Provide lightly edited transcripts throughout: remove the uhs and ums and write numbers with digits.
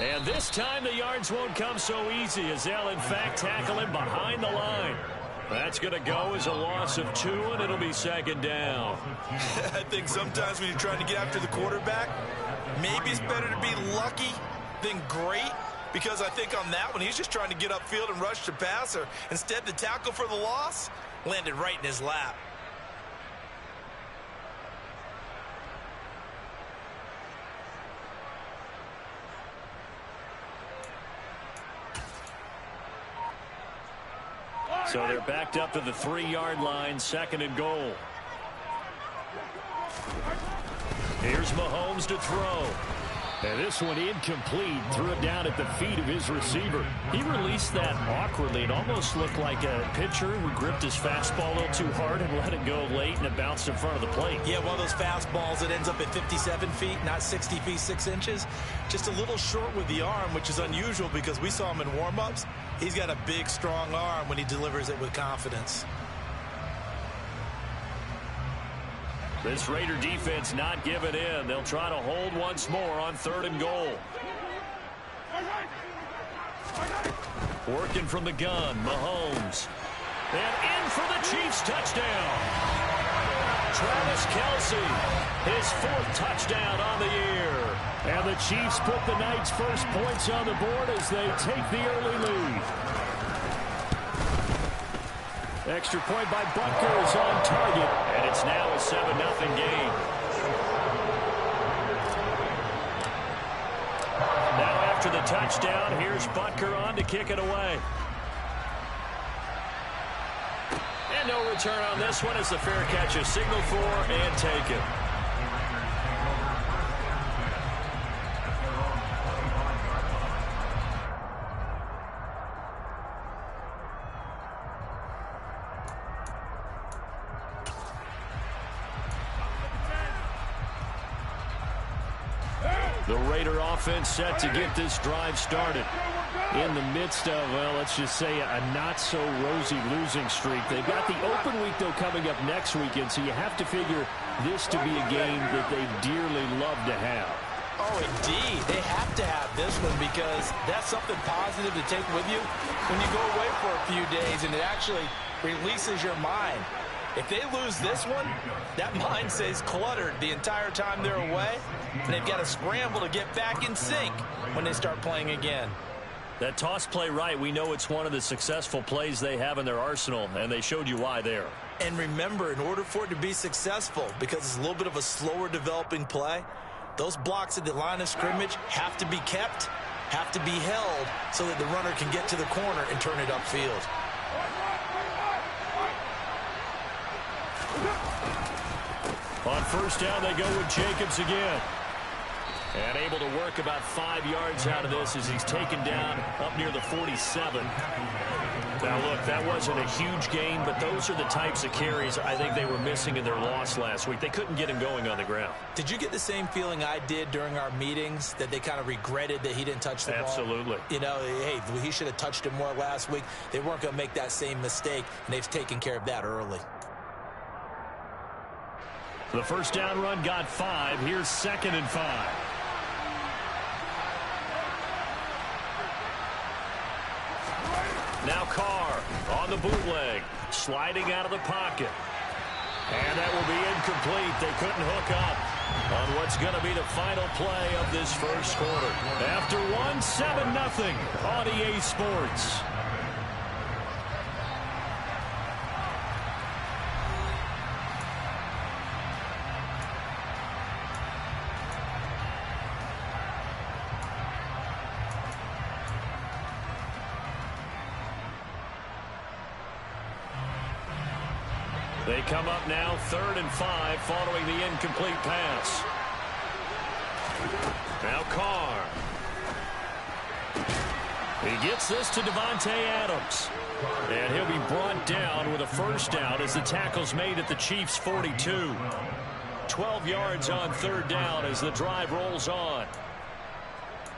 And this time the yards won't come so easy as they'll, in fact, tackle him behind the line. That's going to go as a loss of 2, and it'll be second down. I think sometimes when you're trying to get after the quarterback, maybe it's better to be lucky than great, because I think on that one, he's just trying to get upfield and rush the passer. Instead, the tackle for the loss landed right in his lap. So they're backed up to the 3-yard line, second and goal. Here's Mahomes to throw. And this one incomplete. Threw it down at the feet of his receiver. He released that awkwardly. It almost looked like a pitcher who gripped his fastball a little too hard and let it go late, and it bounced in front of the plate. Yeah, one of those fastballs that ends up at 57 feet, not 60 feet, 6 inches. Just a little short with the arm, which is unusual because we saw him in warm-ups. He's got a big, strong arm when he delivers it with confidence. This Raider defense not giving in. They'll try to hold once more on 3rd and goal. Working from the gun, Mahomes. And in for the Chiefs touchdown. Travis Kelce, his 4th touchdown on the year. And the Chiefs put the night's first points on the board as they take the early lead. Extra point by Butker is on target, and it's now a 7-0 game. Now after the touchdown, here's Butker on to kick it away. And no return on this one as the fair catch is signaled for and taken. The Raider offense set to get this drive started. In the midst of, well, let's just say a not-so-rosy losing streak. They've got the open week, though, coming up next weekend, so you have to figure this to be a game that they dearly love to have. Oh, indeed. They have to have this one because that's something positive to take with you when you go away for a few days, and it actually releases your mind. If they lose this one, that mind stays cluttered the entire time they're away, and they've got to scramble to get back in sync when they start playing again. That toss play right, we know it's one of the successful plays they have in their arsenal, and they showed you why there. And remember, in order for it to be successful, because it's a little bit of a slower developing play, those blocks at the line of scrimmage have to be kept, have to be held, so that the runner can get to the corner and turn it upfield. On first down, they go with Jacobs again. And able to work about 5 yards out of this as he's taken down up near the 47. Now, look, that wasn't a huge gain, but those are the types of carries I think they were missing in their loss last week. They couldn't get him going on the ground. Did you get the same feeling I did during our meetings, that they kind of regretted that he didn't touch the ball? Absolutely. You know, hey, he should have touched it more last week. They weren't going to make that same mistake, and they've taken care of that early. The first down run got 5. Here's 2nd and 5. Now Carr on the bootleg, sliding out of the pocket. And that will be incomplete. They couldn't hook up on what's going to be the final play of this first quarter. After 7-0 on EA Sports. They come up now 3rd and 5 following the incomplete pass. Now Carr. He gets this to Devontae Adams. And he'll be brought down with a first down as the tackle's made at the Chiefs' 42. 12 yards on 3rd down as the drive rolls on.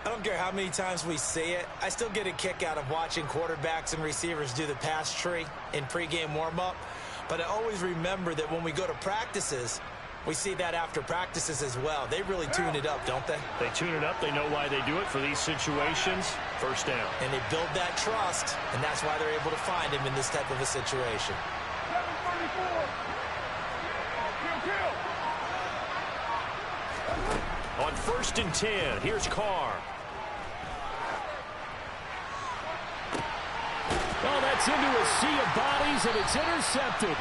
I don't care how many times we say it, I still get a kick out of watching quarterbacks and receivers do the pass tree in pregame warm-up. But I always remember that when we go to practices, We see that after practices as well. They really tune it up, don't they? They tune it up. They know why they do it for these situations. First down. And they build that trust, and that's why they're able to find him in this type of a situation. On 1st and 10, here's Carr. Oh, that's into a sea of bodies, and it's intercepted.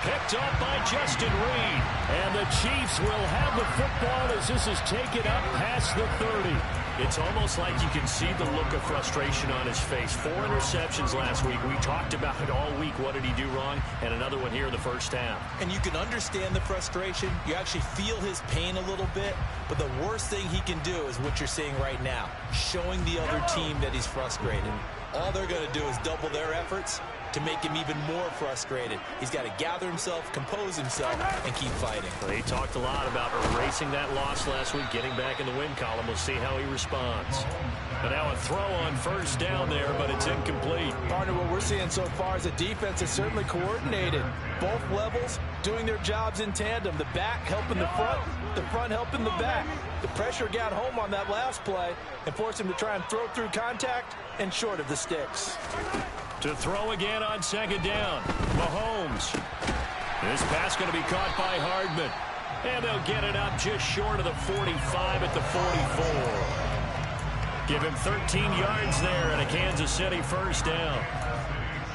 Picked up by Justin Reed. And the Chiefs will have the football as this is taken up past the 30. It's almost like you can see the look of frustration on his face. 4 interceptions last week. We talked about it all week. What did he do wrong? And another one here in the first half. And you can understand the frustration. You actually feel his pain a little bit. But the worst thing he can do is what you're seeing right now, showing the other team that he's frustrated. All they're going to do is double their efforts to make him even more frustrated. He's got to gather himself, compose himself, and keep fighting. Well, he talked a lot about erasing that loss last week, getting back in the win column. We'll see how he responds. But now a throw on 1st down there, but it's incomplete. Partner, what we're seeing so far is the defense is certainly coordinated. Both levels doing their jobs in tandem. The back helping the front helping the back. The pressure got home on that last play and forced him to try and throw through contact and short of the sticks. To throw again on 2nd down. Mahomes. This pass going to be caught by Hardman. And they'll get it up just short of the 45 at the 44. Give him 13 yards there and a Kansas City 1st down.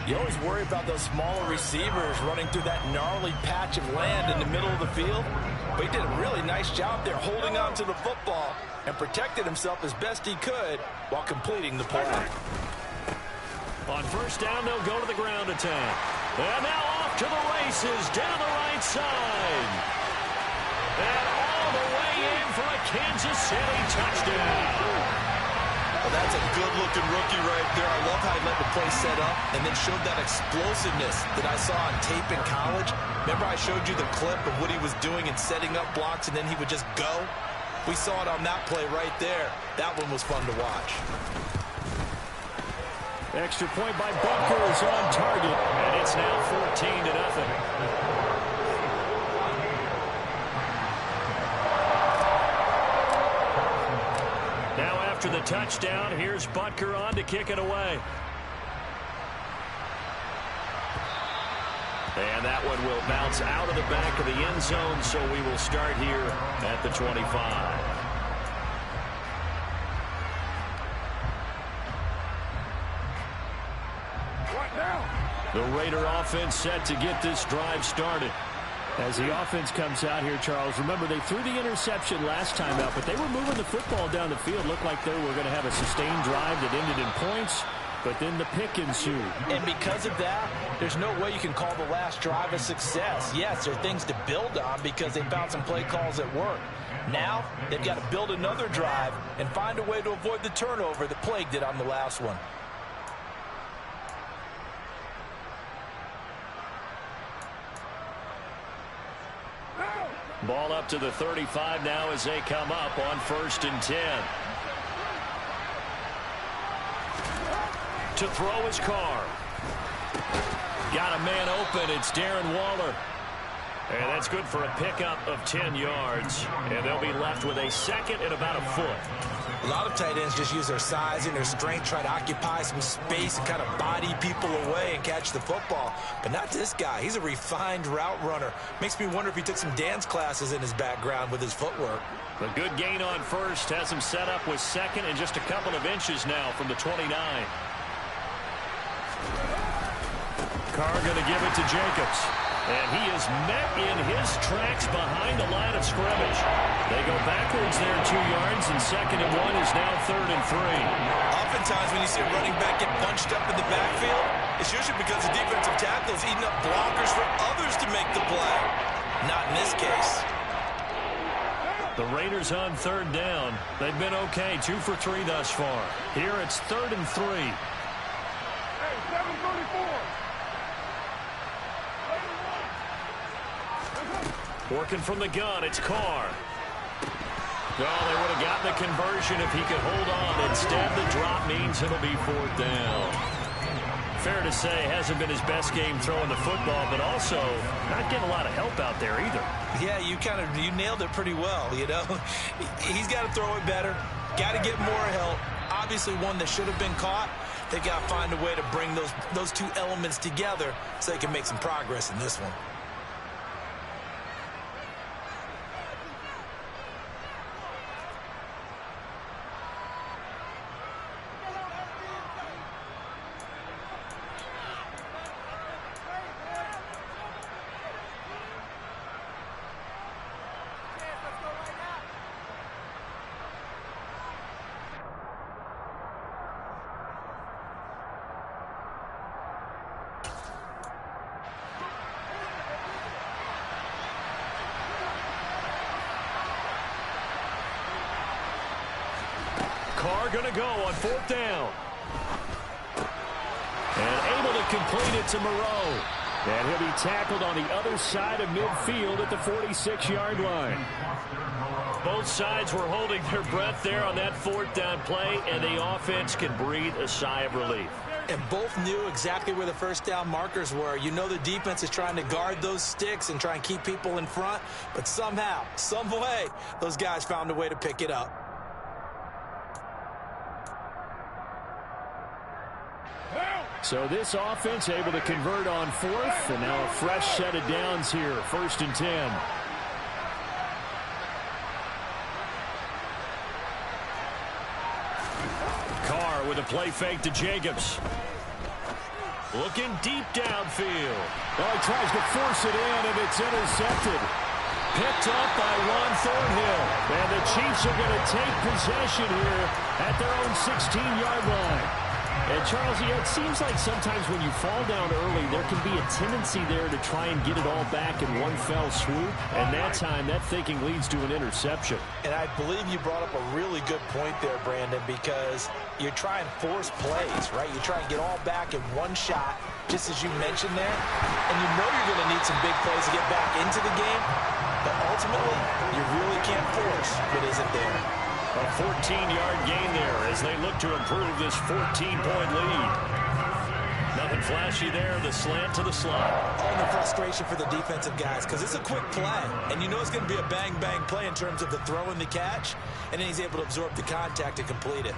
You always worry about those smaller receivers running through that gnarly patch of land in the middle of the field. But he did a really nice job there holding on to the football and protected himself as best he could while completing the play. On 1st down, they'll go to the ground attack. And now off to the races, down the right side. And all the way in for a Kansas City touchdown. Well, that's a good-looking rookie right there. I love how he let the play set up and then showed that explosiveness that I saw on tape in college. Remember I showed you the clip of what he was doing and setting up blocks, and then he would just go? We saw it on that play right there. That one was fun to watch. Extra point by Butker is on target. And it's now 14-0. Now after the touchdown, here's Butker on to kick it away. And that one will bounce out of the back of the end zone, so we will start here at the 25. The Raider offense set to get this drive started. As the offense comes out here, Charles, remember they threw the interception last time out, but they were moving the football down the field. Looked like they were going to have a sustained drive that ended in points, but then the pick ensued. And because of that, there's no way you can call the last drive a success. Yes, there are things to build on because they found some play calls that work. Now, they've got to build another drive and find a way to avoid the turnover that plagued it on the last one. Ball up to the 35 now as they come up on 1st and 10. To throw his Carr. Got a man open. It's Darren Waller. And that's good for a pickup of 10 yards. And they'll be left with a 2nd and about a foot. A lot of tight ends just use their size and their strength, try to occupy some space and kind of body people away and catch the football. But not this guy. He's a refined route runner. Makes me wonder if he took some dance classes in his background with his footwork. A good gain on 1st. Has him set up with 2nd and just a couple of inches now from the 29. Carr going to give it to Jacobs. And he is met in his tracks behind the line of scrimmage. They go backwards there 2 yards, and 2nd and 1 is now 3rd and 3. Oftentimes when you see a running back get bunched up in the backfield, it's usually because the defensive tackle is eating up blockers for others to make the play. Not in this case. The Raiders on 3rd down. They've been okay, 2 for 3 thus far. Here it's 3rd and 3. Hey, 734. Working from the gun, it's Carr. Oh, they would have gotten the conversion if he could hold on. Instead, the drop means it'll be 4th down. fair to say hasn't been his best game throwing the football, but also not getting a lot of help out there either. Yeah, you nailed it pretty well, you know. He's got to throw it better, got to get more help. Obviously one that should have been caught. They got to find a way to bring those two elements together so they can make some progress in this one. Carr going to go on 4th down. And able to complete it to Moreau. And he'll be tackled on the other side of midfield at the 46-yard line. Both sides were holding their breath there on that 4th down play, and the offense can breathe a sigh of relief. And both knew exactly where the first down markers were. You know the defense is trying to guard those sticks and try and keep people in front, but somehow, some way, those guys found a way to pick it up. So this offense able to convert on 4th, and now a fresh set of downs here, 1st and 10. Carr with a play fake to Jacobs. Looking deep downfield. Well, he tries to force it in, and it's intercepted. Picked up by Juan Thornhill. And the Chiefs are going to take possession here at their own 16-yard line. And, Charles, it seems like sometimes when you fall down early, there can be a tendency there to try and get it all back in one fell swoop. And that time, that thinking leads to an interception. And I believe you brought up a really good point there, Brandon, because you're trying to force plays, right? You try and get all back in one shot, just as you mentioned there. And you know you're going to need some big plays to get back into the game. But ultimately, you really can't force what isn't there. A 14-yard gain there as they look to improve this 14-point lead. Nothing flashy there. The slant to the slot. All the frustration for the defensive guys because it's a quick play. And you know it's going to be a bang-bang play in terms of the throw and the catch. And then he's able to absorb the contact and complete it.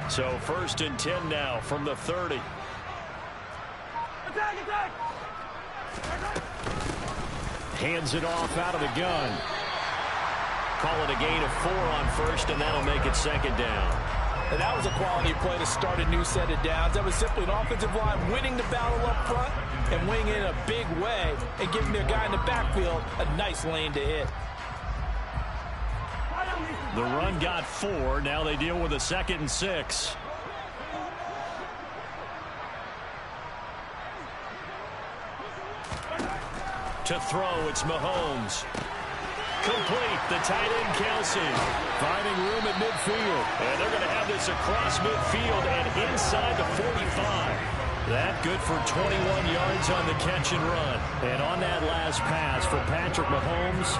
So 1st and 10 now from the 30. Attack! Hands it off out of the gun. Call it a gain of 4 on 1st, and that'll make it 2nd down. And that was a quality play to start a new set of downs. That was simply an offensive line winning the battle up front and winning it in a big way and giving their guy in the backfield a nice lane to hit. The run got 4. Now they deal with a 2nd and 6. To throw, it's Mahomes. Complete, the tight end Kelsey. Finding room at midfield. And they're going to have this across midfield and inside the 45. That good for 21 yards on the catch and run. And on that last pass for Patrick Mahomes,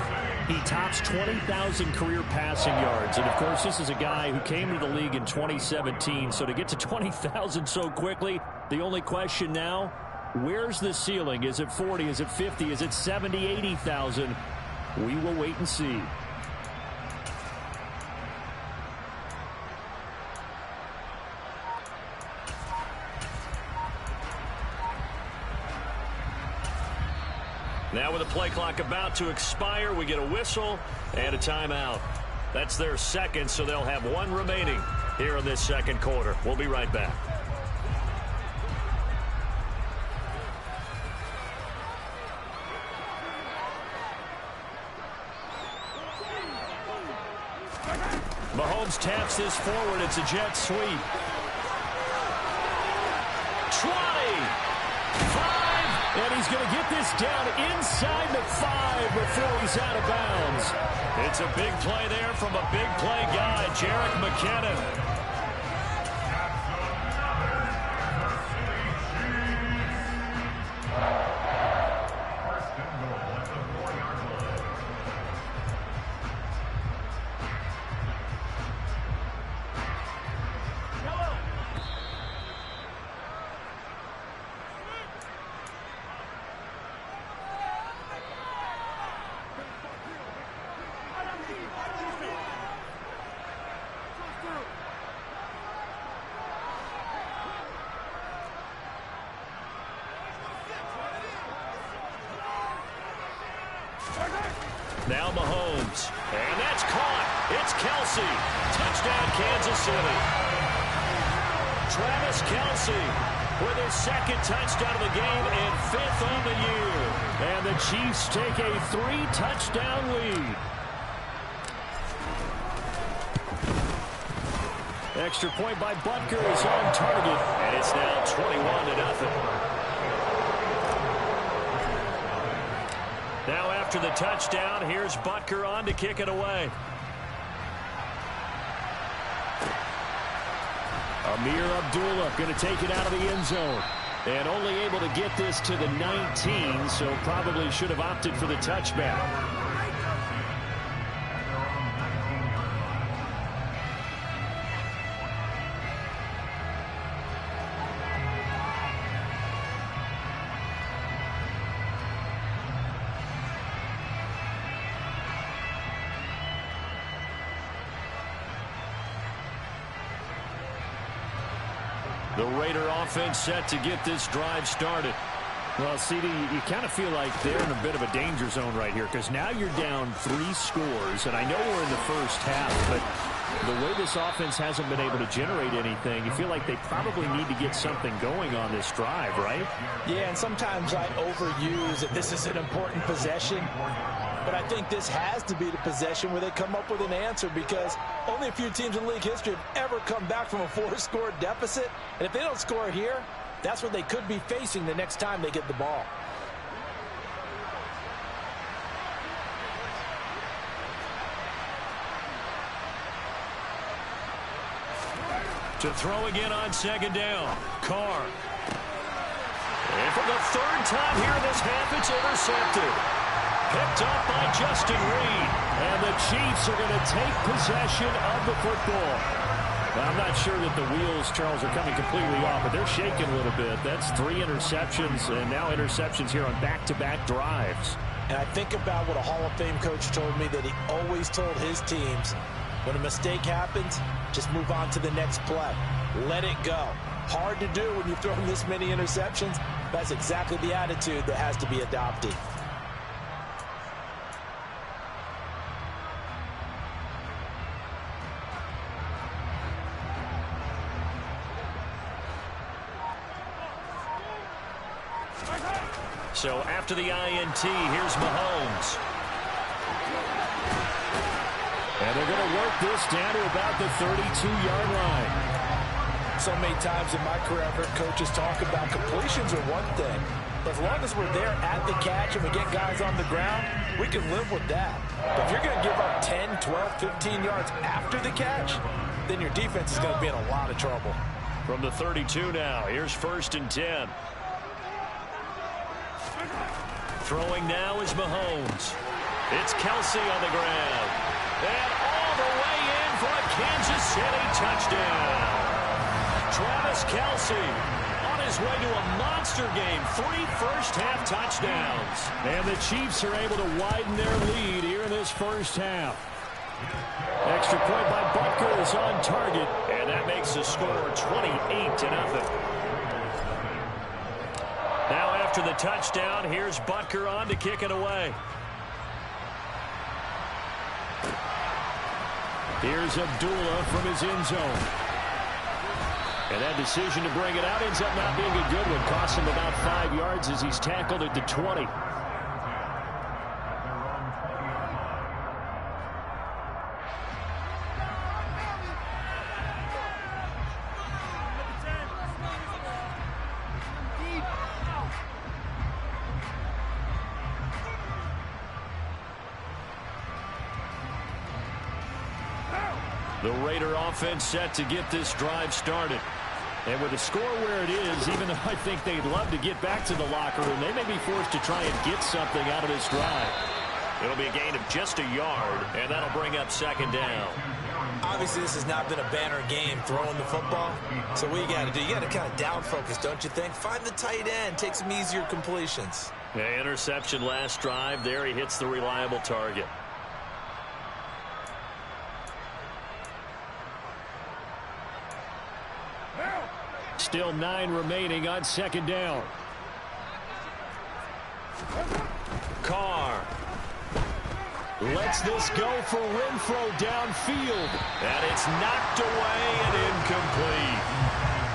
he tops 20,000 career passing yards. And, of course, this is a guy who came to the league in 2017. So to get to 20,000 so quickly, the only question now, where's the ceiling? Is it 40? Is it 50? Is it 70, 80,000? We will wait and see. Now with the play clock about to expire, we get a whistle and a timeout. That's their 2nd, so they'll have 1 remaining here in this 2nd quarter. We'll be right back. Mahomes taps this forward. It's a jet sweep. 20. 5. And he's going to get this down inside the 5 before he's out of bounds. It's a big play there from a big play guy, Jerick McKinnon. Now Mahomes. And that's caught. It's Kelsey. Touchdown, Kansas City. Travis Kelsey with his second touchdown of the game and 5th on the year. And the Chiefs take a 3-touchdown lead. Extra point by Butker is on target. And it's now 21-0. Now after the touchdown, here's Butker on to kick it away. Amir Abdullah going to take it out of the end zone. And only able to get this to the 19, so probably should have opted for the touchback. The Raider offense set to get this drive started. Well, CD, you kind of feel like they're in a bit of a danger zone right here because now you're down 3 scores, and I know we're in the first half, but the way this offense hasn't been able to generate anything, you feel like they probably need to get something going on this drive, right? Yeah, and sometimes I overuse that this is an important possession. But I think this has to be the possession where they come up with an answer because only a few teams in league history have ever come back from a 4-score deficit. And if they don't score here, that's what they could be facing the next time they get the ball. To throw again on second down. Carr. And for the 3rd time here in this half, it's intercepted. Picked up by Justin Reed. And the Chiefs are going to take possession of the football. Now, I'm not sure that the wheels, Charles, are coming completely off, but they're shaking a little bit. That's 3 interceptions, and now interceptions here on back-to-back drives. And I think about what a Hall of Fame coach told me that he always told his teams, when a mistake happens, just move on to the next play. Let it go. Hard to do when you throw this many interceptions. That's exactly the attitude that has to be adopted. So after the INT, here's Mahomes. And they're going to work this down to about the 32-yard line. So many times in my career, I've heard coaches talk about completions are one thing. But as long as we're there at the catch and we get guys on the ground, we can live with that. But if you're going to give up 10, 12, 15 yards after the catch, then your defense is going to be in a lot of trouble. From the 32 now, here's 1st and 10. Throwing now is Mahomes. It's Kelsey on the ground. And all the way in for a Kansas City touchdown. Travis Kelsey on his way to a monster game. 3 first-half touchdowns. And the Chiefs are able to widen their lead here in this first half. Extra point by Butker is on target. And that makes the score 28-0. Now after the touchdown, here's Butker on to kick it away. Here's Abdullah from his end zone. And that decision to bring it out ends up not being a good one. Costs him about 5 yards as he's tackled at the 20. The Raider offense set to get this drive started. And with the score where it is, even though I think they'd love to get back to the locker room, they may be forced to try and get something out of this drive. It'll be a gain of just a yard, and that'll bring up 2nd down. Obviously, this has not been a banner game throwing the football. So what you got to do, you got to kind of down focus, don't you think? Find the tight end, take some easier completions. Yeah, interception last drive. There he hits the reliable target. Still 9 remaining on 2nd down. Lets this go for Renfro downfield. And it's knocked away and incomplete.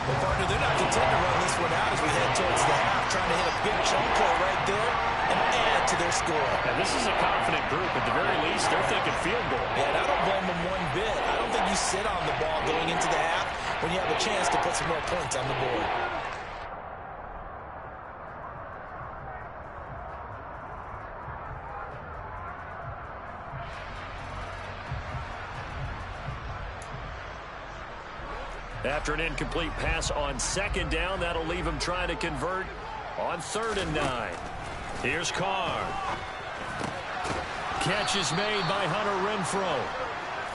Well, partner, they're not content to run this one out as we head towards the half, trying to hit a big chunk play right there and add to their score. And this is a confident group. At the very least, they're thinking field goal. Yeah, and I don't blame them one bit. I don't think you sit on the ball going into the half when you have a chance to put some more points on the board. After an incomplete pass on second down, that'll leave him trying to convert on 3rd and 9. Here's Carr. Catch is made by Hunter Renfro.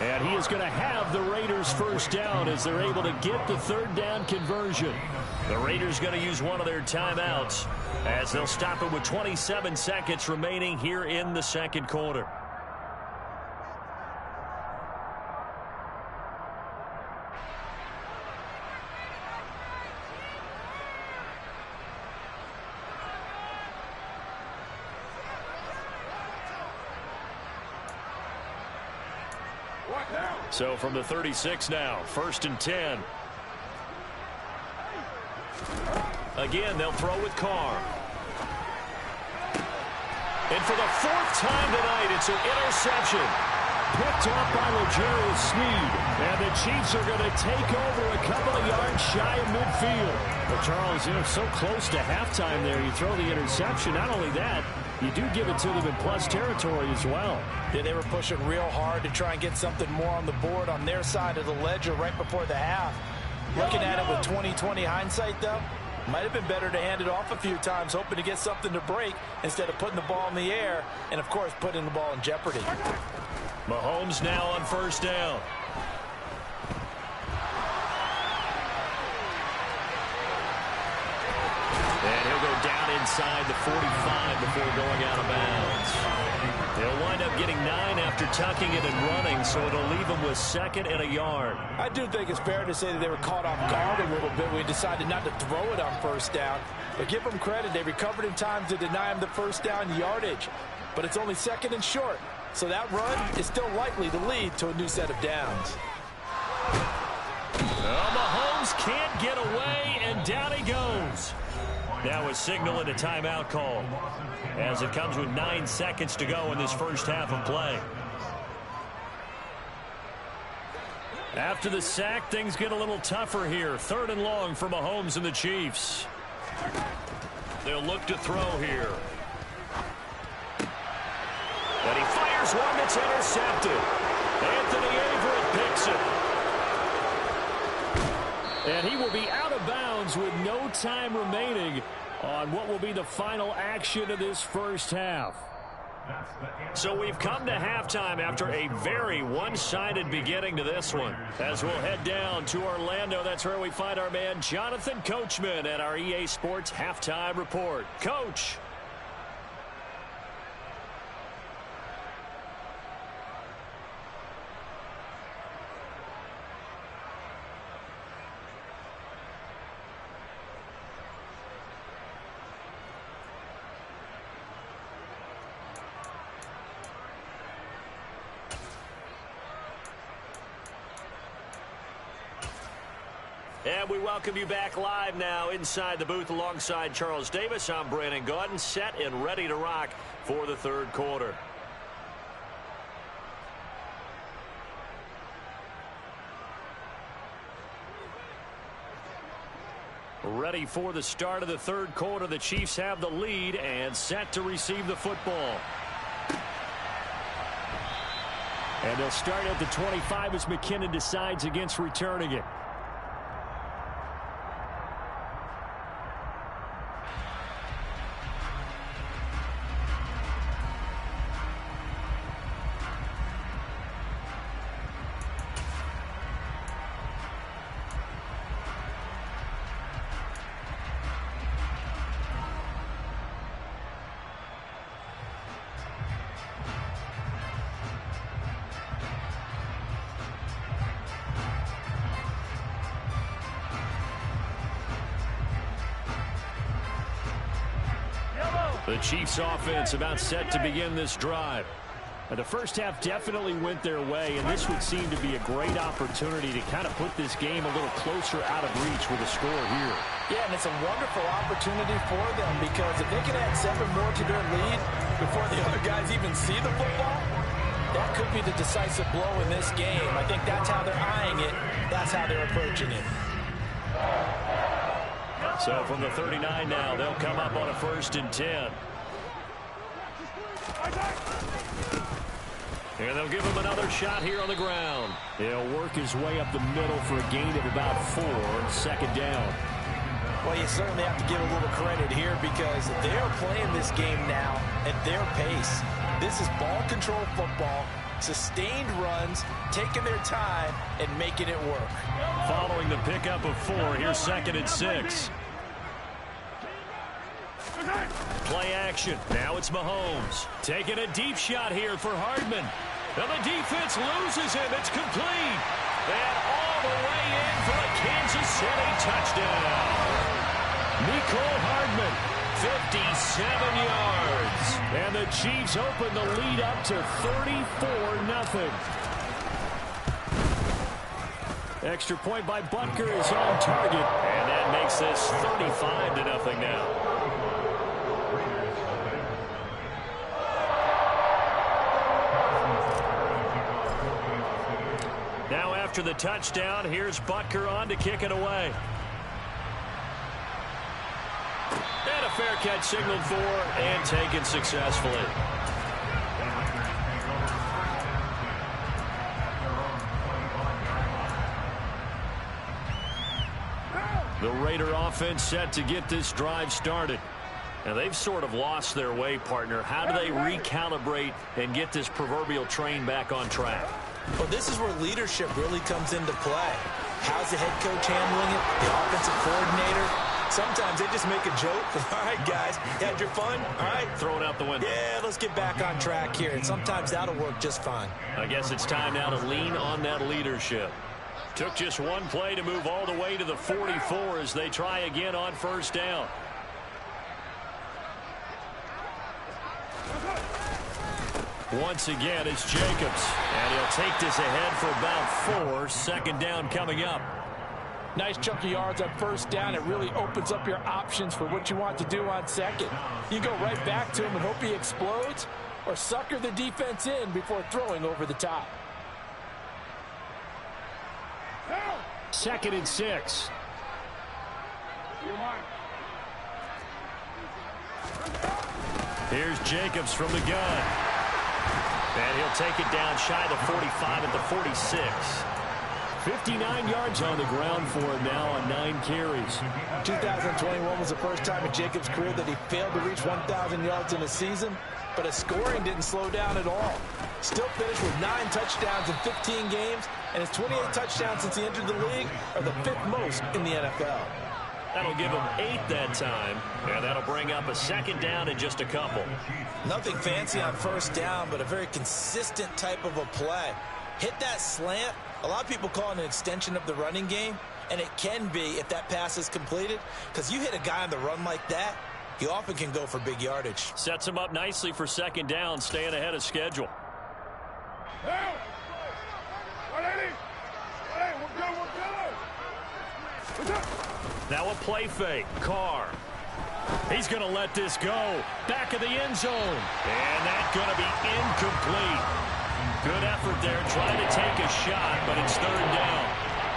And he is going to have the Raiders first down as they're able to get the 3rd down conversion. The Raiders going to use one of their timeouts as they'll stop it with 27 seconds remaining here in the second quarter. So from the 36 now, 1st and 10. Again, they'll throw with Carr. And for the 4th time tonight, it's an interception. Picked off by L'Jarius Sneed. And the Chiefs are going to take over a couple of yards shy of midfield. Well, Charles, you know, so close to halftime there. You throw the interception. Not only that, you do give it to them in plus territory as well. Yeah, they were pushing real hard to try and get something more on the board on their side of the ledger right before the half. Looking at it with 20/20 hindsight, though, might have been better to hand it off a few times, hoping to get something to break instead of putting the ball in the air and, of course, putting the ball in jeopardy. Mahomes now on 1st down. And he'll go down inside the 45 before going out of bounds. They'll wind up getting 9 after tucking it and running, so it'll leave them with 2nd and a yard. I do think it's fair to say that they were caught off guard a little bit when we decided not to throw it on 1st down. But give them credit. They recovered in time to deny him the 1st down yardage. But it's only 2nd and short. So that run is still likely to lead to a new set of downs. Mahomes can't get away, and down he goes. Now a signal and a timeout call as it comes with 9 seconds to go in this first half of play. After the sack, things get a little tougher here. 3rd and long for Mahomes and the Chiefs. They'll look to throw here. And he fires one that's intercepted. Anthony Averett picks it. And he will be out of bounds with no time remaining on what will be the final action of this first half. So we've come to halftime after a very one-sided beginning to this one. As we'll head down to Orlando, that's where we find our man Jonathan Coachman at our EA Sports Halftime Report. Coach. And we welcome you back live now inside the booth alongside Charles Davis. I'm Brandon Gaudin, set and ready to rock for the 3rd quarter. Ready for the start of the 3rd quarter. The Chiefs have the lead and set to receive the football. And they'll start at the 25 as McKinnon decides against returning it. The Chiefs offense about set to begin this drive. The first half definitely went their way, and this would seem to be a great opportunity to kind of put this game a little closer out of reach with a score here. Yeah, and it's a wonderful opportunity for them because if they can add 7 more to their lead before the other guys even see the football, that could be the decisive blow in this game. I think that's how they're eyeing it. That's how they're approaching it. So from the 39 now, they'll come up on a 1st and 10. And they'll give him another shot here on the ground. He'll work his way up the middle for a gain of about 4, 2nd down. Well, you certainly have to give a little credit here because they're playing this game now at their pace. This is ball control football, sustained runs, taking their time, and making it work. Following the pickup of 4, here's 2nd and 6. Play action. Now it's Mahomes. Taking a deep shot here for Hardman. And the defense loses him. It's complete. And all the way in for a Kansas City touchdown. Nicole Hardman, 57 yards. And the Chiefs open the lead up to 34-0. Extra point by Butker is on target. And that makes this 35-0 now. Now after the touchdown, here's Butker on to kick it away. And a fair catch signaled for and taken successfully. The Raider offense set to get this drive started. Now they've sort of lost their way, partner. How do they recalibrate and get this proverbial train back on track? Well, this is where leadership really comes into play. How's the head coach handling it? The offensive coordinator? Sometimes they just make a joke. All right, guys, you had your fun? All right. Throw it out the window. Yeah, let's get back on track here. And sometimes that'll work just fine. I guess it's time now to lean on that leadership. Took just one play to move all the way to the 44 as they try again on 1st down. Once again, it's Jacobs. And he'll take this ahead for about 4. 2nd down coming up. Nice chunk of yards on 1st down. It really opens up your options for what you want to do on 2nd. You go right back to him and hope he explodes or sucker the defense in before throwing over the top. 2nd and 6. Here's Jacobs from the gun. And he'll take it down shy of the 45 at the 46. 59 yards on the ground for him now on 9 carries. 2021 was the first time in Jacobs' career that he failed to reach 1,000 yards in a season, but his scoring didn't slow down at all. Still finished with 9 touchdowns in 15 games, and his 28 touchdowns since he entered the league are the 5th most in the NFL. That'll give him 8 that time, and that'll bring up a 2nd down in just a couple. Nothing fancy on 1st down, but a very consistent type of a play. Hit that slant. A lot of people call it an extension of the running game, and it can be if that pass is completed, because you hit a guy on the run like that, he often can go for big yardage. Sets him up nicely for 2nd down, staying ahead of schedule. Now a play fake. Carr. He's going to let this go. Back of the end zone. And that's going to be incomplete. Good effort there, trying to take a shot, but it's 3rd down.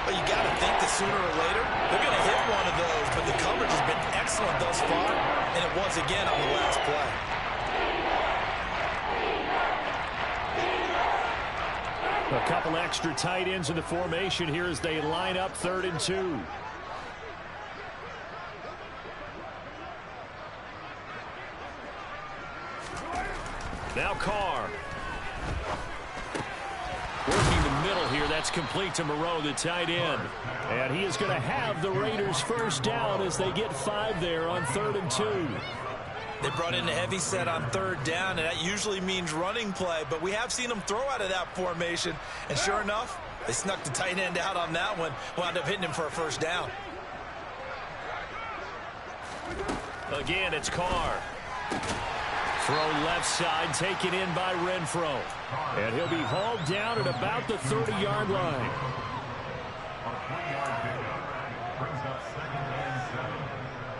Well, you got to think that sooner or later, they're going to hit one of those, but the coverage has been excellent thus far, and it was again on the last play. A couple extra tight ends in the formation here as they line up 3rd and 2. Now Carr. Working the middle here. That's complete to Moreau, the tight end. And he is going to have the Raiders 1st down as they get 5 there on 3rd and 2. They brought in a heavy set on 3rd down, and that usually means running play. But we have seen them throw out of that formation. And sure enough, they snuck the tight end out on that one. Wound up hitting him for a 1st down. Again, it's Carr. Throw left side, taken in by Renfro. And he'll be hauled down at about the 30-yard line. A 3-yard pickup brings up 2nd and 7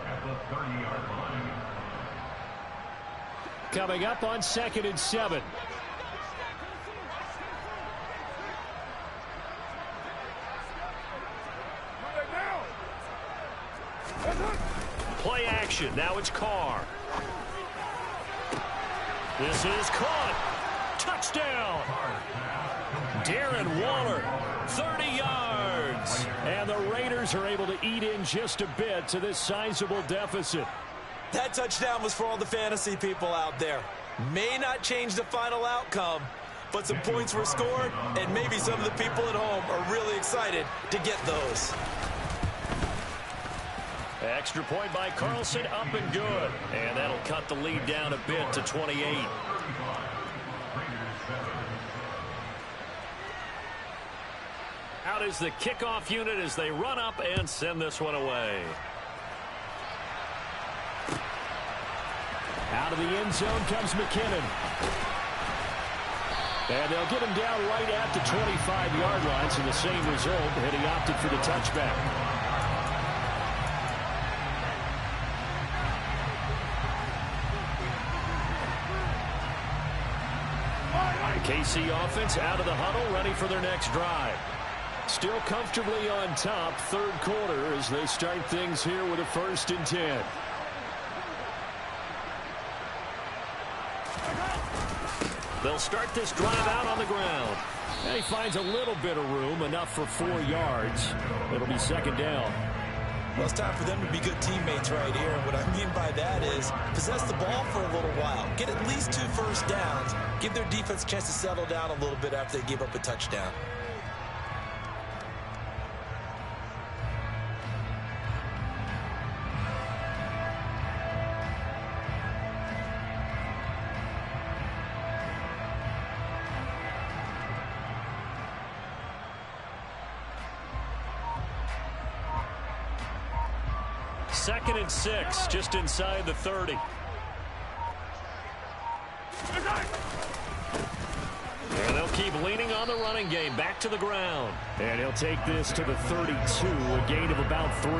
at the 30-yard line. Coming up on 2nd and 7. Play action. Now it's Carr. This is caught. Touchdown. Darren Waller, 30 yards. And the Raiders are able to eat in just a bit to this sizable deficit. That touchdown was for all the fantasy people out there. May not change the final outcome, but some points were scored, and maybe some of the people at home are really excited to get those. Extra point by Carlson, up and good. And that'll cut the lead down a bit to 28. Out is the kickoff unit as they run up and send this one away. Out of the end zone comes McKinnon. And they'll get him down right at the 25-yard line, so the same result, and he opted for the touchback. KC offense out of the huddle, ready for their next drive. Still comfortably on top, third quarter, as they start things here with a 1st and 10. They'll start this drive out on the ground. And he finds a little bit of room, enough for 4 yards. It'll be 2nd down. Well, it's time for them to be good teammates right here. And what I mean by that is possess the ball for a little while. Get at least 2 first downs. Give their defense a chance to settle down a little bit after they give up a touchdown. Second and 6, just inside the 30. And they'll keep leaning on the running game. Back to the ground. And he'll take this to the 32, a gain of about 3.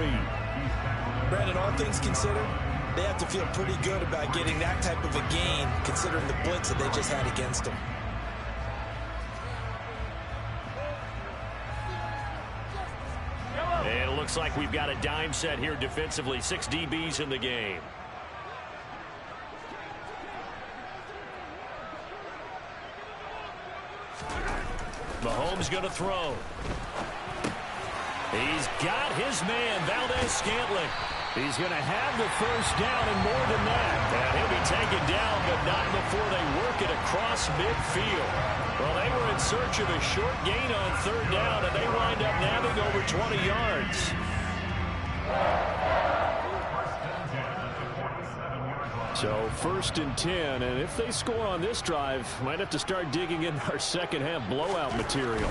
Brandon, all things considered, they have to feel pretty good about getting that type of a gain, considering the blitz that they just had against them. And it looks like we've got a dime set here defensively. 6 DBs in the game. Mahomes going to throw. He's got his man, Valdez-Scantling. He's going to have the first down and more than that. And he'll be taken down, but not before they work it across midfield. Well, they were in search of a short gain on 3rd down, and they wind up nabbing over 20 yards. So 1st and 10, and if they score on this drive, might have to start digging in our second half blowout material.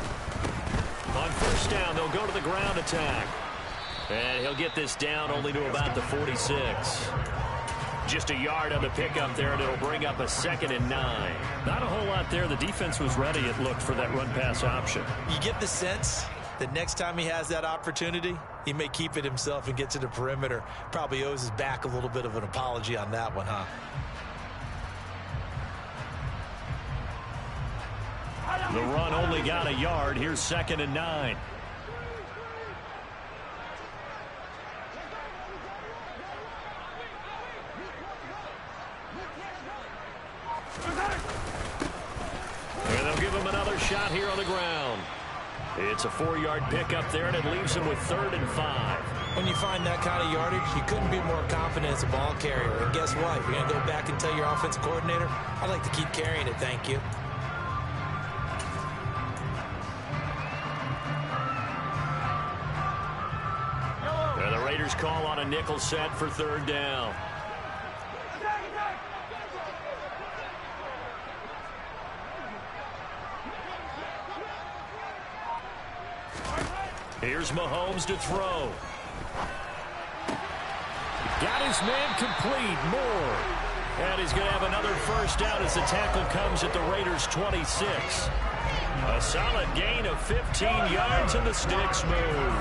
On 1st down, they'll go to the ground attack. And he'll get this down only to about the 46. Just a yard on the pickup there, and it'll bring up a 2nd and 9. Not a whole lot there. The defense was ready, it looked, for that run-pass option. You get the sense that next time he has that opportunity, he may keep it himself and get to the perimeter. Probably owes his back a little bit of an apology on that one, huh? The run only got a yard. Here's 2nd and 9. And they'll give him another shot here on the ground. It's a 4-yard pickup there, and it leaves him with 3rd and 5. When you find that kind of yardage, you couldn't be more confident as a ball carrier. And guess what? You're going to go back and tell your offensive coordinator, I'd like to keep carrying it, thank you. And the Raiders call on a nickel set for 3rd down. Here's Mahomes to throw. Got his man complete. Moore. And he's going to have another first down as the tackle comes at the Raiders' 26. A solid gain of 15 yards, and the sticks move.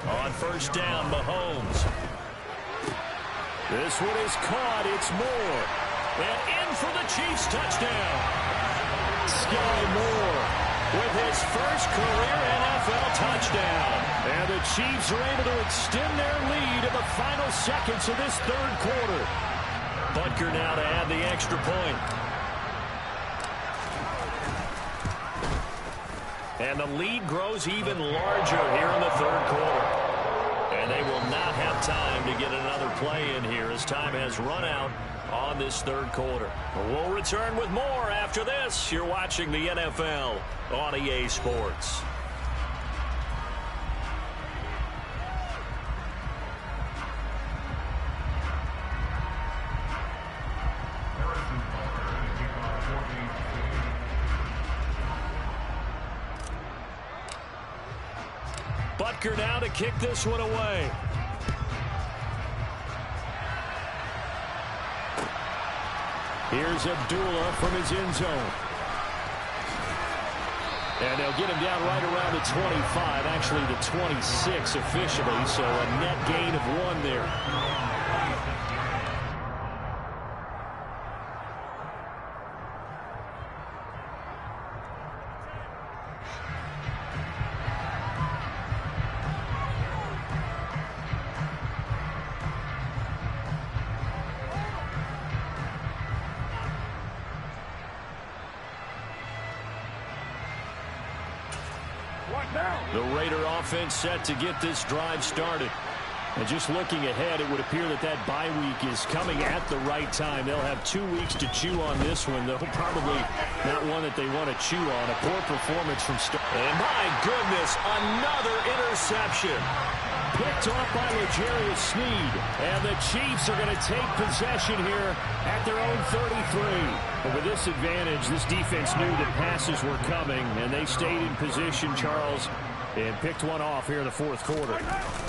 On first down, Mahomes. This one is caught. It's Moore. And in for the Chiefs touchdown. Sky Moore with his first career NFL touchdown. And the Chiefs are able to extend their lead in the final seconds of this third quarter. Butker now to add the extra point. And the lead grows even larger here in the third quarter. And they will not have time to get another play in here as time has run out on this third quarter. We'll return with more after this. You're watching the NFL on EA Sports. Butker now to kick this one away. Here's Abdullah from his end zone. And they'll get him down right around the 25, actually the 26 officially, so a net gain of 1 there. The Raider offense set to get this drive started. And just looking ahead, it would appear that that bye week is coming at the right time. They'll have 2 weeks to chew on this one, though probably not one that they want to chew on. A poor performance from And my goodness, another interception. Picked off by L'Jarius Sneed. And the Chiefs are going to take possession here at their own 33. But with this advantage, this defense knew that passes were coming, and they stayed in position, Charles, and picked one off here in the fourth quarter.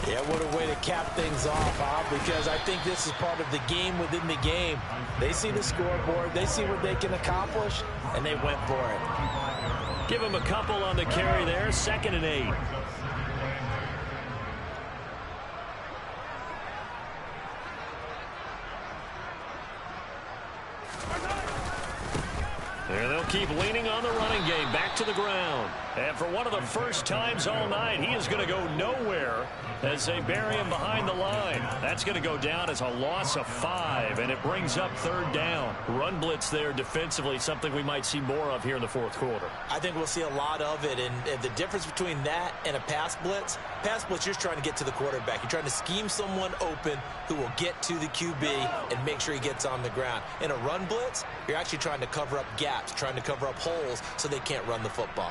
Yeah, what a way to cap things off, Bob, because I think this is part of the game within the game. They see the scoreboard, they see what they can accomplish, and they went for it. Give them a couple on the carry there, 2nd and 8. There they'll keep leaning on the running game. Back to the ground. And for one of the first times all night, he is going to go nowhere as they bury him behind the line. That's going to go down as a loss of 5, and it brings up 3rd down. Run blitz there defensively, something we might see more of here in the fourth quarter. I think we'll see a lot of it, and the difference between that and a pass blitz, you're just trying to get to the quarterback. You're trying to scheme someone open who will get to the QB and make sure he gets on the ground. In a run blitz, you're actually trying to cover up gaps, trying to cover up holes so they can't run the football.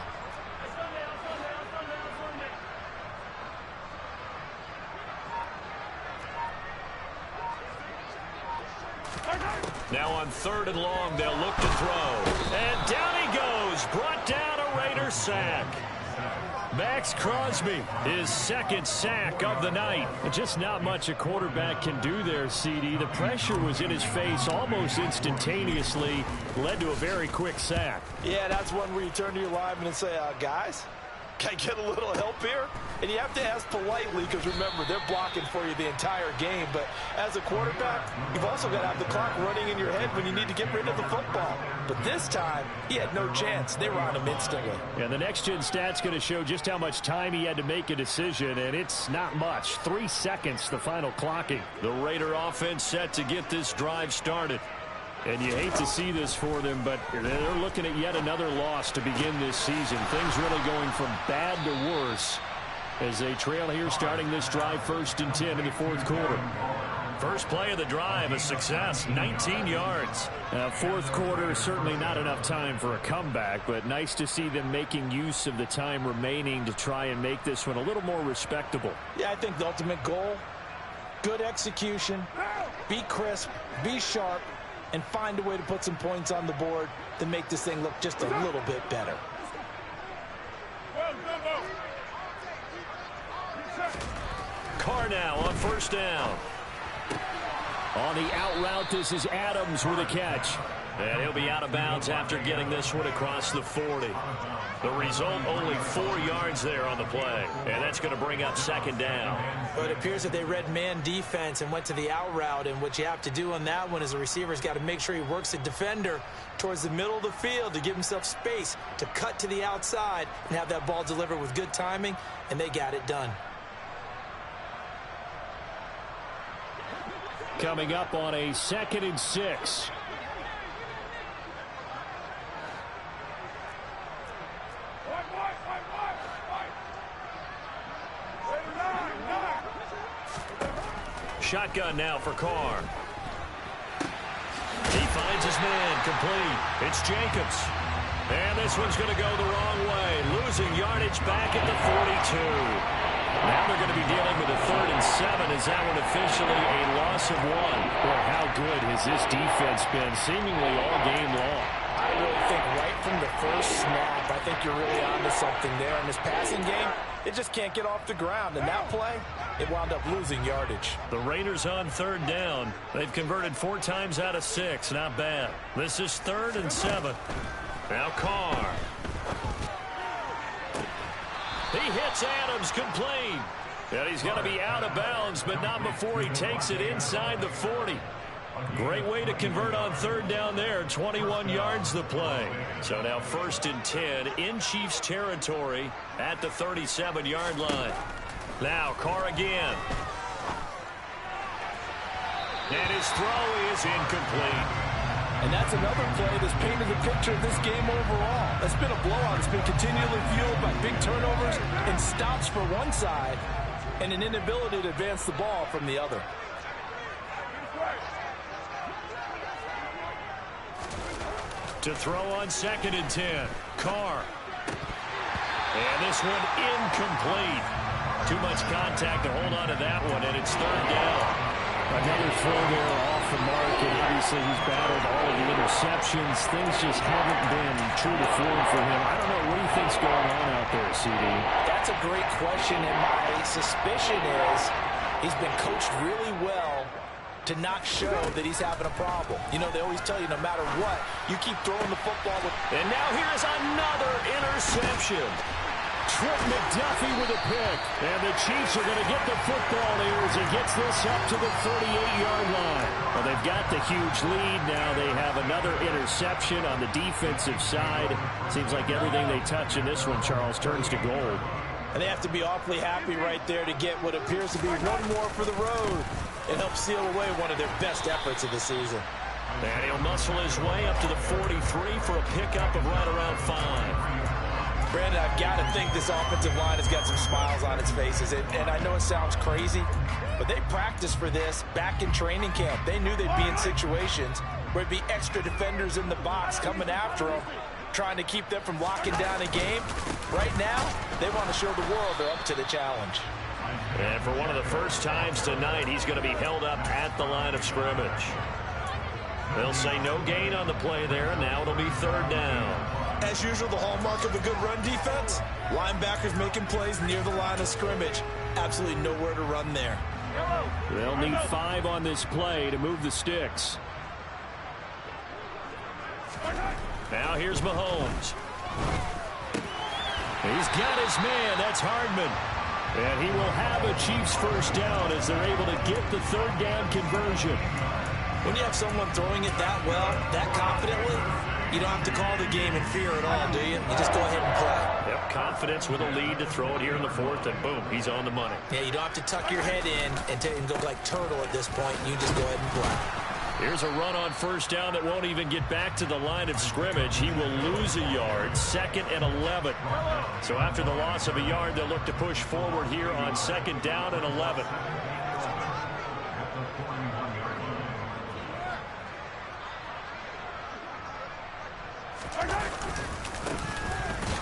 Now on 3rd and long, they'll look to throw. And down he goes. Brought down a Raider sack. Max Crosby, his 2nd sack of the night. Just not much a quarterback can do there, CD. The pressure was in his face almost instantaneously. Led to a very quick sack. Yeah, that's one where you turn to your lineman and say, guys, can I get a little help here? And you have to ask politely because, remember, they're blocking for you the entire game. But as a quarterback, you've also got to have the clock running in your head when you need to get rid of the football. But this time, he had no chance. They were on him instantly. Yeah, the next-gen stat's going to show just how much time he had to make a decision, and it's not much. 3 seconds, the final clocking. The Raider offense set to get this drive started. And you hate to see this for them, but they're looking at yet another loss to begin this season. Things really going from bad to worse as they trail here starting this drive 1st and 10 in the fourth quarter. First play of the drive, a success, 19 yards. Fourth quarter, certainly not enough time for a comeback, but nice to see them making use of the time remaining to try and make this one a little more respectable. Yeah, I think the ultimate goal, good execution, be crisp, be sharp, and find a way to put some points on the board to make this thing look just a little bit better. now on first down. On the out route, this is Adams with a catch. And he'll be out of bounds after getting this one across the 40. The result, only 4 yards there on the play. And that's going to bring up second down. But it appears that they read man defense and went to the out route. And what you have to do on that one is the receiver's got to make sure he works the defender towards the middle of the field to give himself space to cut to the outside and have that ball delivered with good timing. And they got it done. Coming up on a 2nd and 6. Shotgun now for Carr. He finds his man, complete. It's Jacobs. And this one's going to go the wrong way. Losing yardage back at the 42. Now they're going to be dealing with a 3rd and 7. Is that one officially a loss of 1? Well, how good has this defense been seemingly all game long? I really think right from the first snap, I think you're really onto something there. In this passing game, it just can't get off the ground. And that play, it wound up losing yardage. The Raiders on 3rd down. They've converted 4 times out of 6. Not bad. This is 3rd and 7. Now Carr. He hits Adams, complete. And he's going to be out of bounds, but not before he takes it inside the 40. Great way to convert on 3rd down there. 21 yards the play. So now 1st and 10 in Chiefs territory at the 37-yard line. Now Carr again. And his throw is incomplete. And that's another play that's painted the picture of this game overall. It's been a blowout. It's been continually fueled by big turnovers and stops for one side and an inability to advance the ball from the other. To throw on 2nd and 10. Carr. And this one incomplete. Too much contact to hold on to that one, and it's 3rd down. Another throw there off the mark, and obviously he's battled all of the interceptions. Things just haven't been true to form for him. I don't know. What do you think's going on out there, CD? That's a great question, and my suspicion is he's been coached really well to not show that he's having a problem. You know, they always tell you no matter what, you keep throwing the football. And now here's another interception. Trent McDuffie with a pick. And the Chiefs are going to get the football here as he gets this up to the 38-yard line. Well, they've got the huge lead. Now they have another interception on the defensive side. Seems like everything they touch in this one, Charles, turns to gold. And they have to be awfully happy right there to get what appears to be one more for the road and help seal away one of their best efforts of the season. And he'll muscle his way up to the 43 for a pickup of right around 5. Brandon, I've got to think this offensive line has got some smiles on its faces. And I know it sounds crazy, but they practiced for this back in training camp. They knew they'd be in situations where it'd be extra defenders in the box coming after them, trying to keep them from locking down a game. Right now, they want to show the world they're up to the challenge. And for one of the first times tonight, he's going to be held up at the line of scrimmage. They'll say no gain on the play there, and now it'll be 3rd down. As usual, the hallmark of a good run defense, linebackers making plays near the line of scrimmage. Absolutely nowhere to run there. They'll need 5 on this play to move the sticks. Now here's Mahomes. He's got his man. That's Hardman. And he will have a Chiefs first down as they're able to get the 3rd down conversion. When you have someone throwing it that well, that confidently, you don't have to call the game in fear at all, do you? You just go ahead and play. Yep, confidence with a lead to throw it here in the 4th, and boom, he's on the money. Yeah, you don't have to tuck your head in and go like turtle at this point. You just go ahead and play. Here's a run on first down that won't even get back to the line of scrimmage. He will lose a yard, 2nd and 11. So after the loss of a yard, they'll look to push forward here on 2nd down and 11.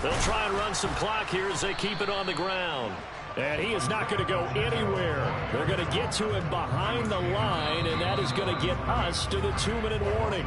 They'll try and run some clock here as they keep it on the ground. And he is not going to go anywhere. They're going to get to him behind the line, and that is going to get us to the 2-minute warning.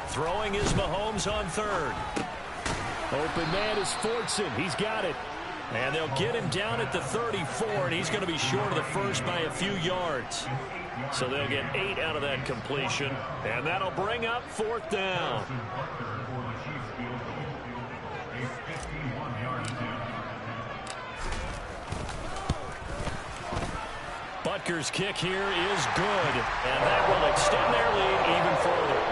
Throwing is Mahomes on third. Open man is Fortson. He's got it. And they'll get him down at the 34, and he's going to be short of the first by a few yards. So they'll get 8 out of that completion, and that'll bring up fourth down. Butker's kick here is good, and that will extend their lead even further.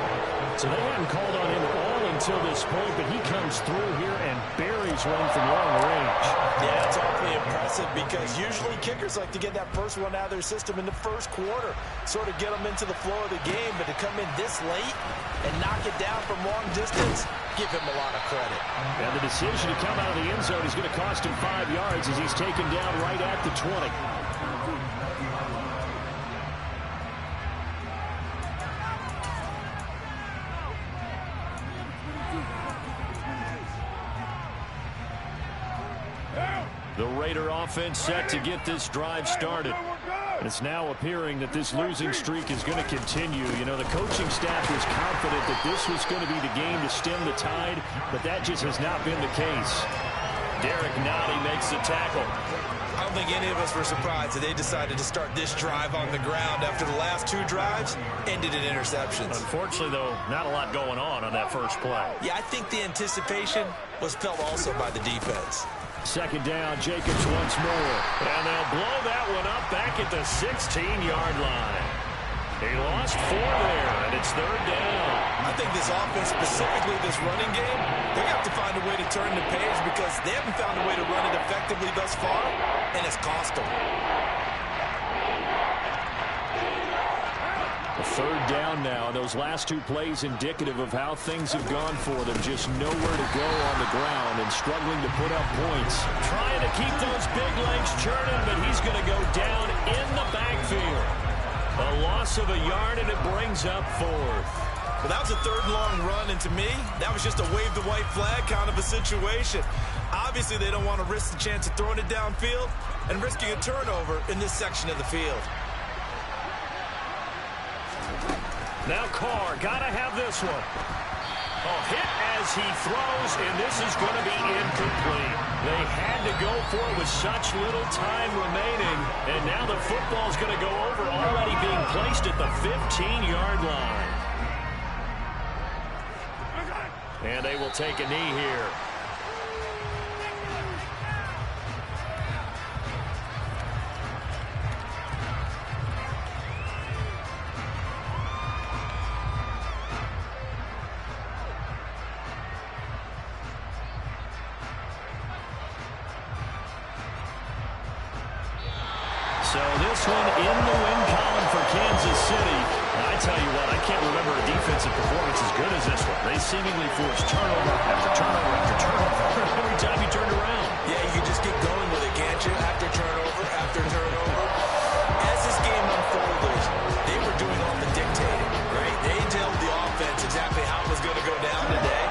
So they hadn't called on him at all until this point, but he comes through here and buries one from long range. Yeah, it's awfully impressive because usually kickers like to get that first one out of their system in the first quarter, sort of get them into the flow of the game, but to come in this late and knock it down from long distance, give him a lot of credit. And the decision to come out of the end zone is going to cost him 5 yards as he's taken down right at the 20. The Raider offense set to get this drive started. It's now appearing that this losing streak is going to continue. You know, the coaching staff was confident that this was going to be the game to stem the tide, but that just has not been the case. Derek Nottie makes the tackle. I don't think any of us were surprised that they decided to start this drive on the ground after the last 2 drives ended in interceptions. Unfortunately, though, not a lot going on that first play. Yeah, I think the anticipation was felt also by the defense. Second down, Jacobs once more. And they'll blow that one up back at the 16-yard line. He lost 4 there, and it's third down. I think this offense, specifically this running game, they're going to have to find a way to turn the page because they haven't found a way to run it effectively thus far, and it's cost them. A third down now. Those last 2 plays indicative of how things have gone for them. Just nowhere to go on the ground and struggling to put up points. Trying to keep those big legs churning, but he's going to go down in the backfield. A loss of a yard, and it brings up fourth. Well, that was a third and long run, and to me, that was just a wave the white flag kind of a situation. Obviously, they don't want to risk the chance of throwing it downfield and risking a turnover in this section of the field. Now Carr, gotta have this one. Oh, hit as he throws, and this is going to be incomplete. They had to go for it with such little time remaining, and now the football's going to go over, already being placed at the 15-yard line. And they will take a knee here. So this one in the win column for Kansas City. I tell you what, I can't remember a defensive performance as good as this one. They seemingly forced turnover after turnover after turnover every time you turned around. Yeah, you can just get going with it, can't you? After turnover, after turnover. As this game unfolded, they were doing all the dictating, right? They told the offense exactly how it was going to go down today.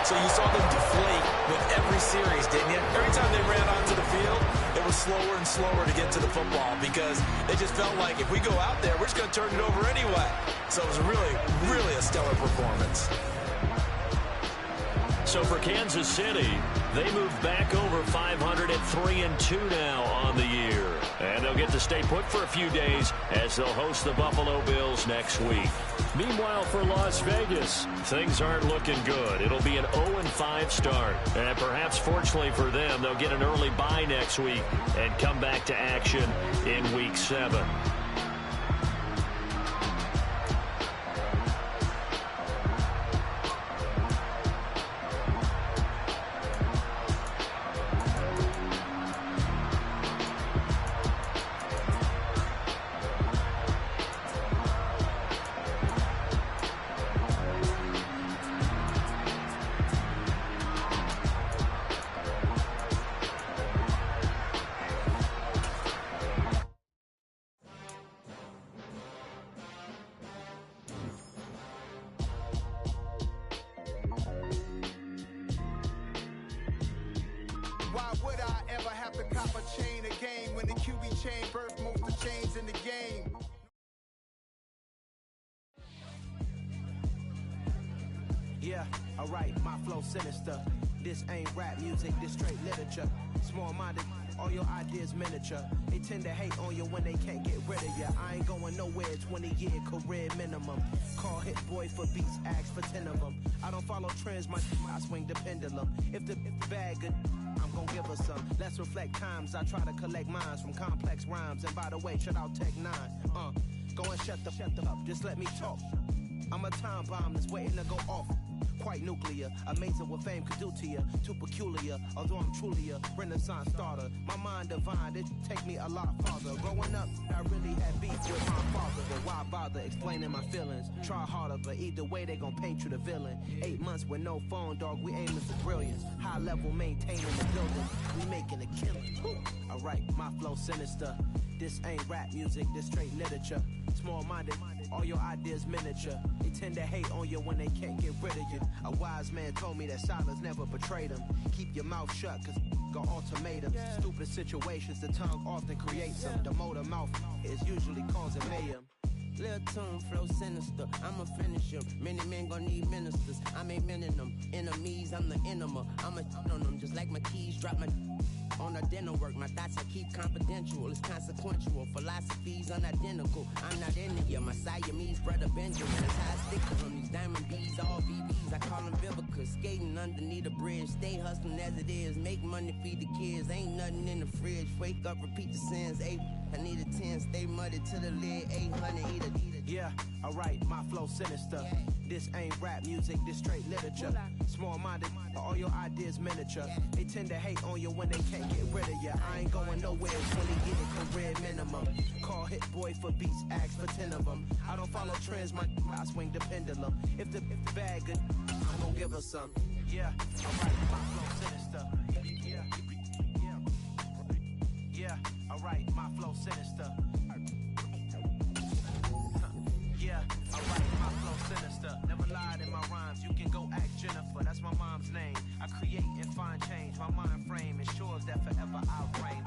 So you saw them deflate with every series, didn't you? Every time they ran onto the field, it was slower and slower to get to the football because they just felt like if we go out there, we're just going to turn it over anyway. So it was really, really a stellar performance. So for Kansas City, they move back over 500 at 3-2 now on the year. And they'll get to stay put for a few days as they'll host the Buffalo Bills next week. Meanwhile, for Las Vegas, things aren't looking good. It'll be an 0-5 start. And perhaps fortunately for them, they'll get an early bye next week and come back to action in Week 7. Why would I ever have to cop a chain again when the QB chain birthed most? Yeah, alright, my flow sinister. This ain't rap music, this straight literature. Small-minded, all your ideas miniature. They tend to hate on you when they can't get rid of you. I ain't going nowhere, 20-year career minimum. Call Hit Boy for beats, ask for 10 of them. I don't follow trends, I swing the pendulum. If the bag good, I'm gon' give her some. Let's reflect times, I try to collect minds from complex rhymes. And by the way, shout out Tech 9. Go and shut the up, just let me talk. I'm a time bomb that's waiting to go off. Quite nuclear, amazing what fame could do to you. Too peculiar, although I'm truly a renaissance starter. My mind divine, it take me a lot farther. Growing up, I really had beef with my father. But why bother explaining my feelings? Try harder, but either way they gon' paint you the villain. 8 months with no phone, dog, we aiming for brilliance. High level maintaining the building, we making a killing. Alright, my flow sinister. This ain't rap music, this straight literature. Small-minded, all your ideas miniature. They tend to hate on you when they can't get rid of you. A wise man told me that silence never betrayed him. Keep your mouth shut, cause got ultimatums. Stupid situations, the tongue often creates them. The motor mouth is usually causing mayhem. Lil' tune, flow sinister, I'ma finish him. Many men gon' need ministers, I'm a men in them. Enemies, I'm the enema. I'ma on them, just like my keys, drop my on a dinner work. My thoughts I keep confidential, it's consequential. Philosophies unidentical, I'm not into you. My Siamese brother Benjamin, that's how I stick to them. These diamond bees, all VVs, I call them Vivica. Skating underneath a bridge, stay hustling as it is. Make money, feed the kids, ain't nothing in the fridge. Wake up, repeat the sins, I need a 10, stay muddy to the lid, 800, eat a. Yeah, alright, my flow sinister. This ain't rap music, this straight literature. Small-minded, all your ideas miniature. They tend to hate on you when they can't get rid of you. I ain't going nowhere, 20-year career minimum. Call Hit Boy for beats, ask for 10 of them. I don't follow trends, I swing the pendulum. If the bag good, I'm gon' give her some. Yeah, alright, my flow sinister. Yeah, alright, my flow sinister. Yeah, alright, my flow sinister. Never lied in my rhymes, you can go ask Jennifer, that's my mom's name. I create and find change, my mind frame ensures that forever I'll reign.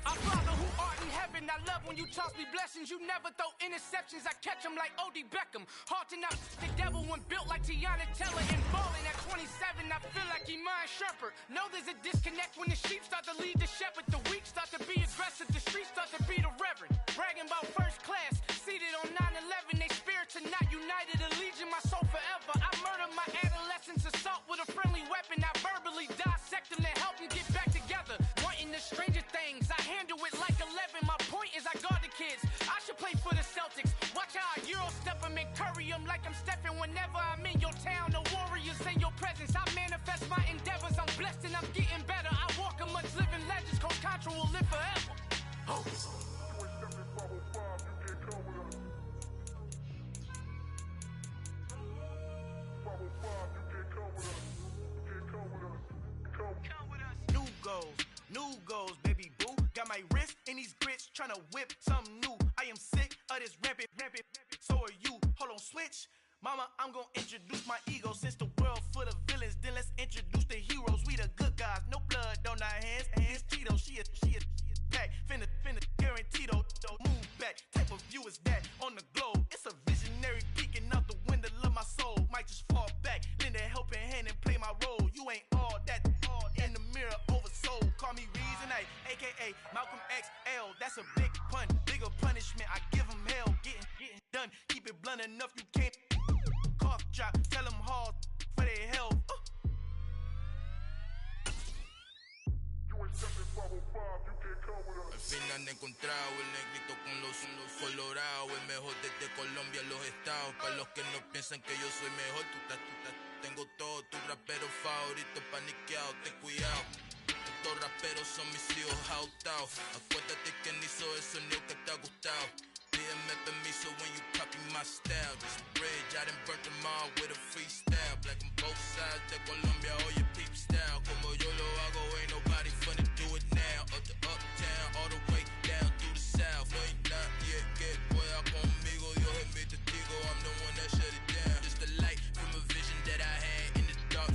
Our Father who art in heaven, I love when you toss me blessings. You never throw interceptions, I catch them like O.D. Beckham. Hard to knock the devil when built like Tiana Teller. And balling at 27, I feel like Iman Shumpert. Know there's a disconnect when the sheep start to lead the shepherd. The weak start to be aggressive, the streets start to be the reverend. Bragging about first class, seated on 9/11. They spirits are not united, a legion, my soul forever. I murder my adolescence, assault with a friendly weapon. I verbally dissect them to help them get back together. Wanting the stranger things, I handle it like 11. My point is I guard the kids. I should play for the Celtics. Watch how I Euro step them and curry them like I'm stepping. Whenever I'm in your town, the warriors in your presence. I manifest my endeavors. I'm blessed and I'm getting better. I walk amongst living legends. Coach Contra will live forever. Oh. New goals, baby boo. Got my wrist in these grits, tryna whip something new. I am sick of this rampant. So are you. Hold on, switch. Mama, I'm gonna introduce my ego. Since the world full of villains, then let's introduce the heroes. We the good guys, no blood on our hands. Hands Tito, she a pack. Finna guarantee though. Move back. Type of view is that on the globe? It's a visionary peeking out the window of my soul. Might just fall back, lend a helping hand and play my role. You ain't all that in the mirror oversold. Call me Reason A, aka Malcolm XL. That's a big pun, bigger punishment. I give him hell, getting done. Keep it blunt enough, you can't cough drop. Tell them hard for their health. Al fin han encontrado el negrito con los colorados, el mejor desde Colombia, los estados. Para los que no piensan que yo soy mejor, tengo todo, tus raperos favoritos paniqueados, ten cuidado. Estos raperos son mis hijos adoptados. Acuérdate que ni hizo el sonido que te ha gustado. Pídeme permiso when you copy my style. This bridge, I done burnt them all with a freestyle. Black on both sides de Colombia, oye peep style. Como yo lo hago, ain't nobody funny do it now. Up to uptown, all the way down through the south. No hay nadie que pueda conmigo, Dios es mi testigo. I'm the one that shut it down. Just the light from a vision that I had in the dark.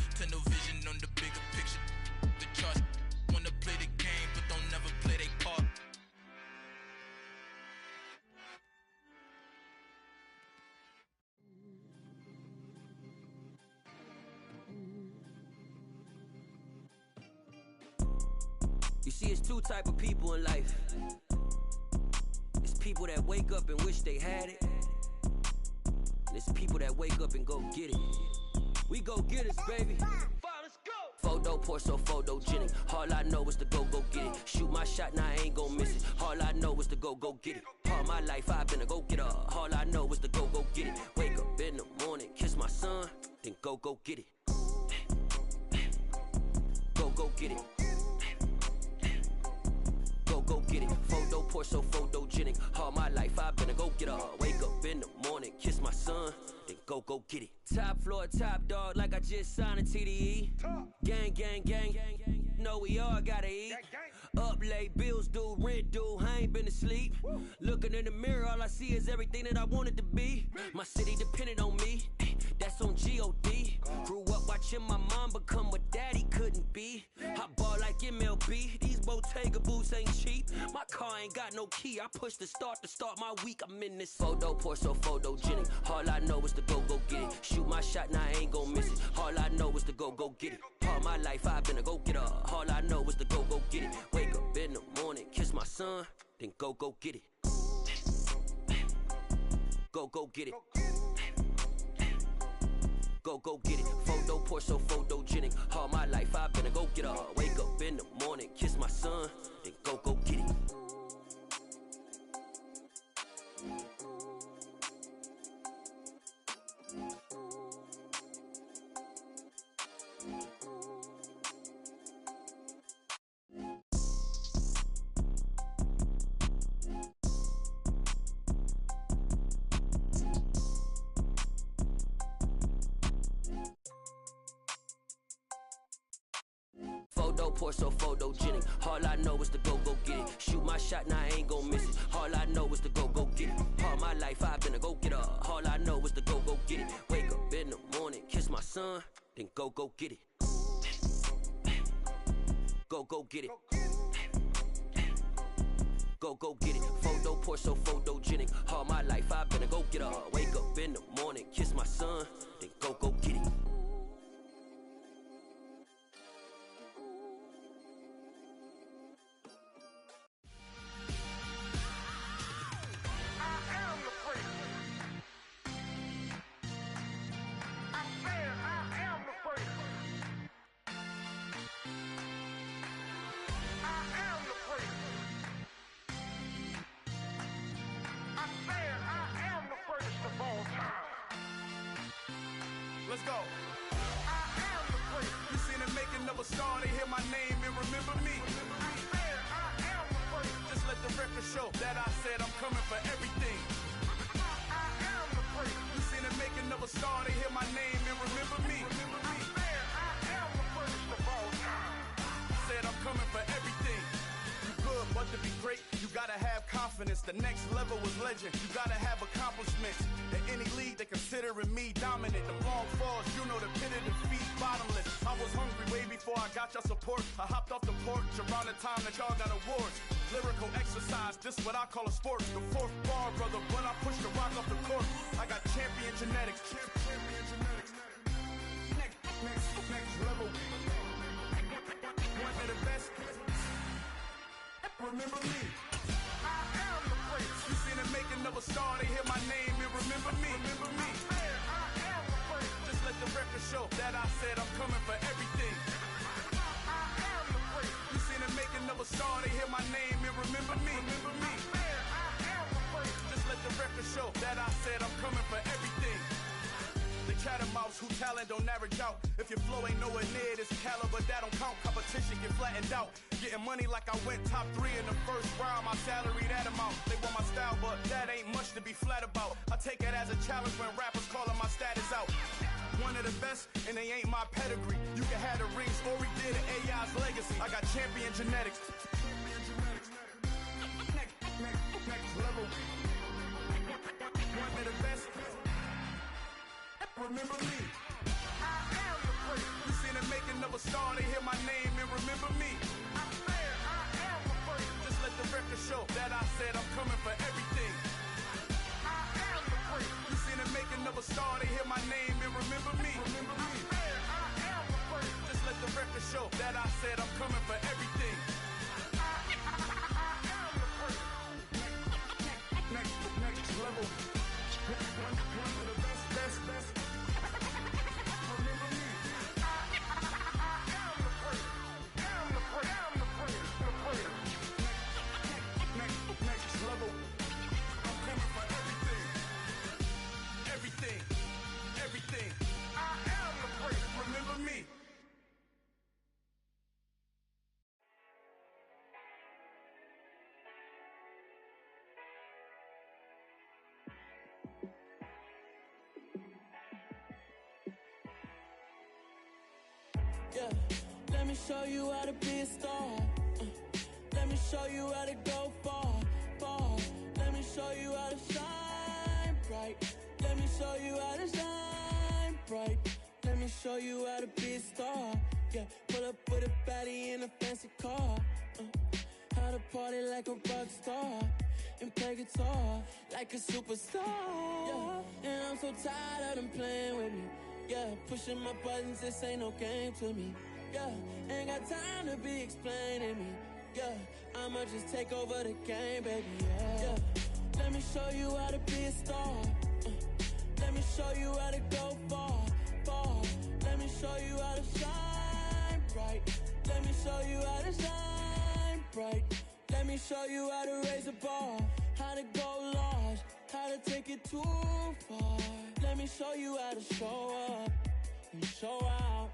You see, it's two type of people in life. It's people that wake up and wish they had it. And it's people that wake up and go get it. We go get it, baby. Photo poor, so photogenic. All I know is to go get it. Shoot my shot, now I ain't gon' miss it. All I know is to go get it. All my life I've been a go-getter. All I know is to go get it. Wake up in the morning, kiss my son, then go get it. Go get it. Go get it. Photo poor, so photogenic. All my life I've been a go-getter. Wake up in the morning, kiss my son, then go get it. Top floor, top dog, like I just signed a TDE. Gang, gang, gang. Know we all gotta eat. Up late, bills due, rent due, I ain't been asleep. Looking in the mirror, all I see is everything that I wanted to be. My city depended on me, that's on G.O.D. Grew up watching my mom become what daddy couldn't be. I ball like MLB, these Bottega boots ain't cheap. My car ain't got no key, I push the start to start my week. I'm in this photo poor, so photogenic. All I know is to go get it. Shoot my shot, now I ain't gon' miss it. All I know is to go get it. All my life I've been a go-getter. All I know is to go get it. Wake up in the morning, kiss my son, then go get it. Go get it. Go get it. Photo poor, so photogenic. All my life I've been a go-getter. Wake up in the morning, kiss my son, then go get it. Photo poor, so photogenic. All I know is to go get it. Shoot my shot, now I ain't gon' miss it. All I know is to go get it. All my life I've been a go-getter. All I know is to go get it. Wake up in the morning, kiss my son, then go get it. Go get it. Go get it. Photo poor, so photogenic. All my life I've been a go-getter. Wake up in the morning, kiss my son, then go get it. Let's go. I am the great. You seen the making of a star, they hear my name and remember me. I am the great. Just let the record show that I said I'm coming for everything. I am the great. You seen the making of a star, they hear my name and remember me. I am the greatest of all time. Said I'm coming for everything. Good, but to be great, you gotta have confidence. The next level was legend. You gotta have accomplishments. In any league, they considering me dominant. The long falls, you know the pit of defeat, bottomless. I was hungry way before I got your support. I hopped off the porch around the time that y'all got awards. Lyrical exercise, this what I call a sport. The fourth bar, brother, when I push the rock off the court. I got champion genetics. Champion genetics. Next level. One of the best. Remember me. I am the great. You seen the making of a star, they hear my name and remember me. Remember me. I am the great. Just let the record show that I said I'm coming for everything. I am the great. You seen the making of a star, they hear my name and remember me. Remember me. I am the great. Just let the record show that I said I'm coming for everything. The catamounts who talent don't average out. If your flow ain't nowhere near this caliber, that don't count. Competition get flattened out. Getting money like I went top 3 in the first round. My salary that amount. They want my style, but that ain't much to be flat about. I take it as a challenge when rappers calling my status out. One of the best, and they ain't my pedigree. You can have the rings, or we did it, AI's legacy. I got champion genetics. Next level. One of the best. Remember me. I am the great. You seen the making of a star, they hear my name and remember me. I am the great. Just let the record show that I said I'm coming for everything. I am the great. You seen the making of a star, they hear my name and remember me. Remember me. I am the great. Just let the record show that I said I'm coming for everything. Yeah, let me show you how to be a star. Let me show you how to go far, far. Let me show you how to shine bright. Let me show you how to shine bright. Let me show you how to be a star. Yeah, pull up with a baddie in a fancy car. How to party like a rock star and play guitar like a superstar. Yeah, and I'm so tired of them playing with me. Yeah, pushing my buttons, this ain't no game to me. Yeah, ain't got time to be explaining me. Yeah, I'ma just take over the game, baby. Yeah, let me show you how to be a star. Let me show you how to go far, far. Let me show you how to shine bright. Let me show you how to shine bright. Let me show you how to raise a bar, how to go large, how to take it too far. Let me show you how to show up and show out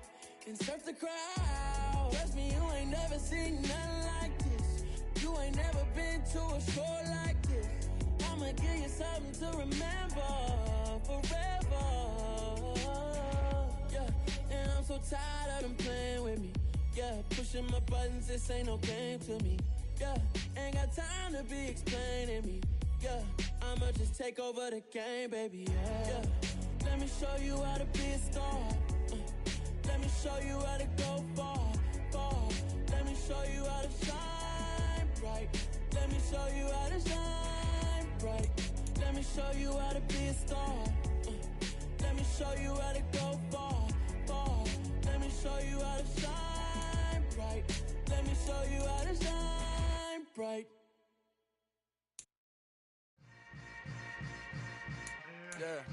and surf the crowd. Trust me, you ain't never seen nothing like this. You ain't never been to a show like this. I'ma give you something to remember forever. Yeah, and I'm so tired of them playing with me. Yeah, pushing my buttons, this ain't no game to me. Yeah, ain't got time to be explaining me. Yeah, I'ma just take over the game, baby. Yeah, let me show you how to be a star. Let me show you how to go far, far. Let me show you how to shine bright. Let me show you how to shine bright. Let me show you how to be a star. Let me show you how to go far, far. Let me show you how to shine bright. Let me show you how to shine bright. Yeah.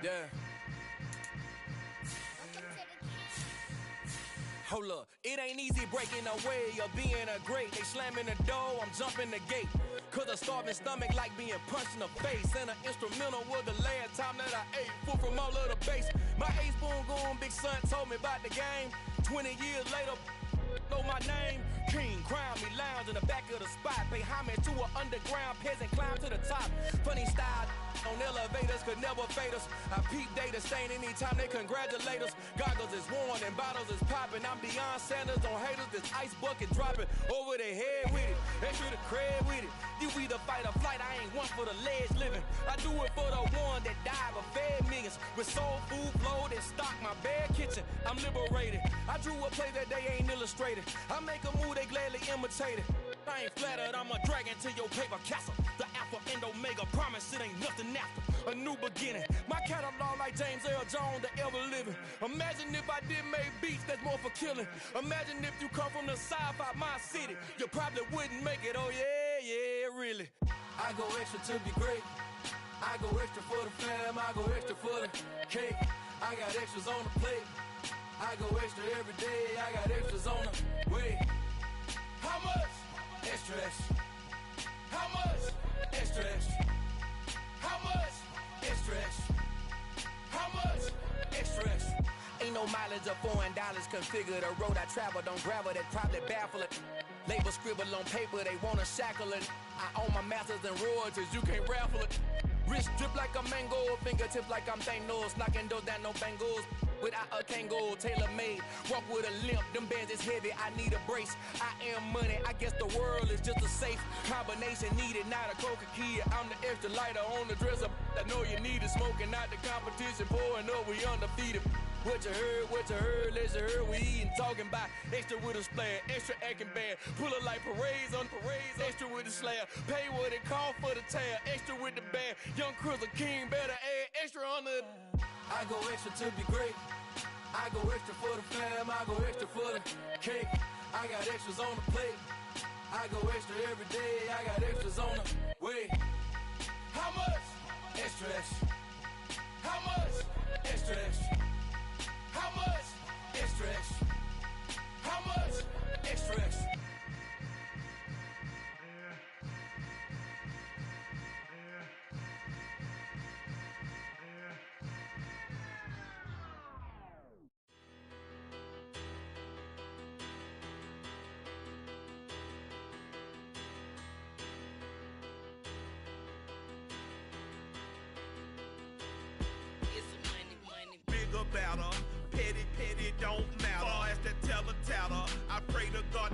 Yeah. Hold up, it ain't easy breaking away or being a great. They slamming the door, I'm jumping the gate. Cause a starving stomach like being punched in the face. And an instrumental was the last time that I ate. Full from all of the bass. My ace boom goon, big son told me about the game. 20 years later, know my name. King, crown me, lounge in the back of the spot. Pay homage to an underground peasant, climb to the top. Funny style on elevators could never fade us. I peep data stain anytime they congratulate us. Goggles is worn and bottles is popping. I'm beyond Sanders on haters, this ice bucket dropping over their head with it. Extra the cred with it. You either fight or flight, I ain't one for the ledge living. I do it for the one that died but fed millions. With soul food flowed and stocked my bare kitchen. I'm liberated. I drew a play that they ain't illustrated. I make a move, they gladly imitate it. I ain't flattered, I'm a dragon to your paper castle. The Alpha and Omega, promise it ain't nothing after. A new beginning. My catalog like James Earl Jones, the ever living. Imagine if I did make beats that's more for killing. Imagine if you come from the sci-fi, my city. You probably wouldn't make it, oh yeah, yeah, really. I go extra to be great. I go extra for the fam, I go extra for the cake. I got extras on the plate. I go extra every day, I got extras on the way. How much? Extra, extra. How much? Extra, extra. How much? Extra, extra. How much? Extra, extra. Ain't no mileage of $4 configure the road I travel. Don't gravel, that probably baffle it. Label scribble on paper, they wanna shackle it. I own my masters and royalties, you can't raffle it. Wrist drip like a mango, fingertips like I'm Thanos. Knocking those down, no bangles. Without a Kango, tailor-made. Walk with a limp, them bands is heavy, I need a brace. I am money, I guess the world is just a safe combination needed, not a coca key. I'm the extra lighter on the dresser. I know you need it, smoking out the competition, pouring up, we undefeated. What you heard, let you heard, we eatin', talking about extra with a splash, extra acting bad, pull it like parades on parades, extra with the slab, pay what it cost for the tab, extra with the bag, young Crizzle King, better add extra on the. I go extra to be great, I go extra for the fam, I go extra for the cake, I got extras on the plate, I go extra every day, I got extras on the way. How much? Extra, extra. How much? Extra, extra. How much? Extra, extra. How much? Extra, extra.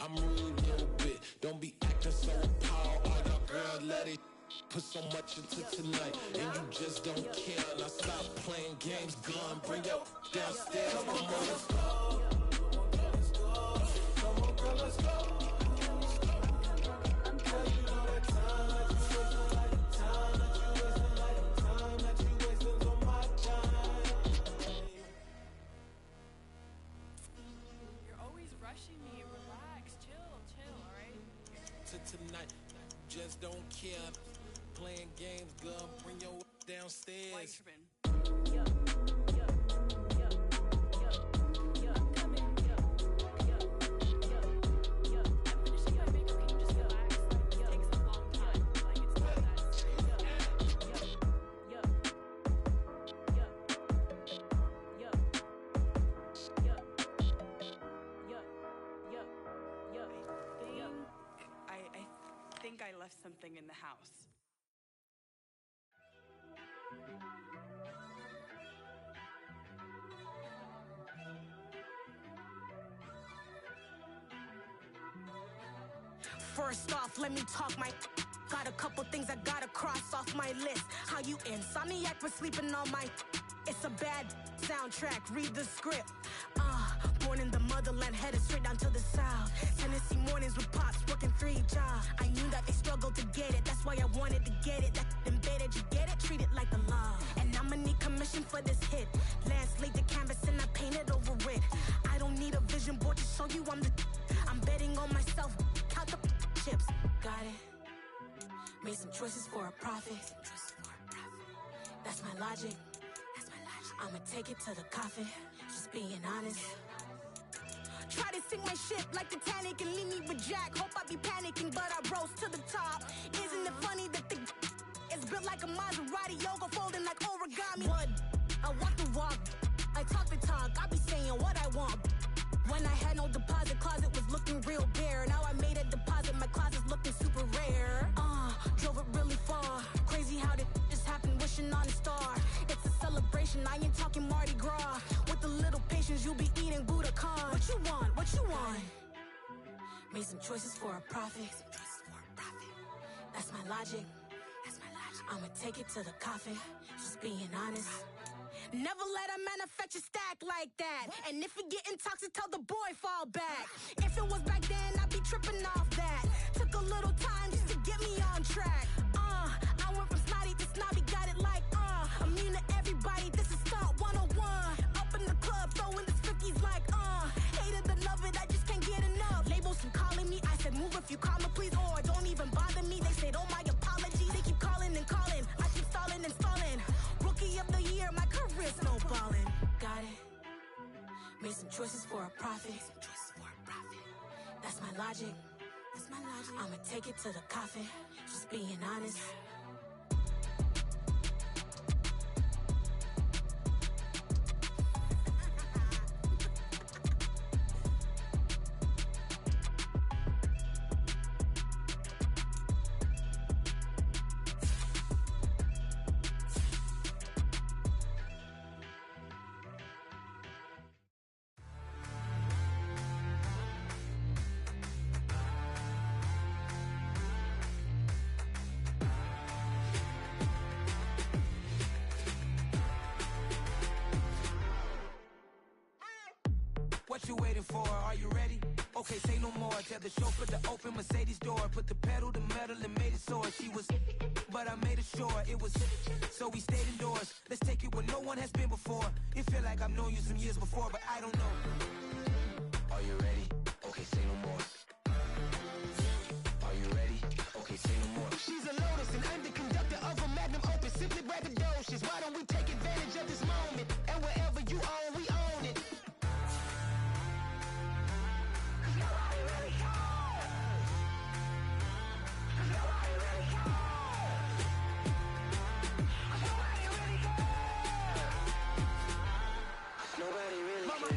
I'm rude a little bit. Don't be acting so appalled. All y'all girls let it put so much into tonight, and you just don't care. Now stop playing games, gun, bring your downstairs. Come on, let's go. Come on, girl, let's go. Tonight, just don't care. Playing games, girl, bring your downstairs. I left something in the house. First off, let me talk my. Got a couple things I gotta cross off my list. How you insomniac for sleeping on my. It's a bad soundtrack, read the script. Born in the motherland, headed straight down to the south. Tennessee mornings with pops, working 3 jobs. I knew that they struggled to get it, that's why I wanted to get it. That embedded, you get it, treat it like the law. And I'ma need commission for this hit. Lance laid the canvas and I painted over it. I don't need a vision board to show you I'm betting on myself, count the chips. Got it. Made some choices for a profit. That's my logic. I'ma take it to the coffin, just being honest. Try to sink my ship like Titanic and leave me with Jack. Hope I be panicking, but I rose to the top. Isn't it funny that the is built like a Maserati, yoga folding like origami? What? I walk the walk, I talk the talk, I be saying what I want. When I had no deposit, closet was looking real bare. Now I made a deposit, my closet's looking super rare. Drove it really far. Crazy how did just happen, wishing on a star. It's a celebration, I ain't talking Mardi Gras. With a little patience, you'll be eating Budokan. What you want? What you want? Made some choices for a profit. That's my logic. I'ma take it to the coffin, just being honest. Never let a manufacture stack like that. And if it getting toxic, tell the boy fall back. If it was back then, I'd be tripping off that. Took a little time just to get me on track. I went from snotty to snobby, got it like immune to everybody, this is stunt 101. Up in the club, throwing the cookies like hate it or love it, I just can't get enough. Labels keep calling me, I said move if you call me please, or don't even bother me. They said oh my apologies, they keep calling and calling. I keep stalling and stalling. Rookie of the year, my career snowballing. Got it. Made some choices for a profit. That's my logic. I'ma take it to the coffin, just being honest. What you waiting for? Are you ready? Okay, say no more. Tell the chauffeur to open Mercedes door. Put the pedal to metal and made it soar. She was, but I made it sure it was. So we stayed indoors. Let's take it where no one has been before. It feel like I've known you some years before, but I don't know. Are you ready? Okay, say no more. Are you ready? Okay, say no more. She's a Lotus, an underconductor of a magnum opus. Simply braggadocious. Why don't we take advantage of this moment? And wherever you own, we own it.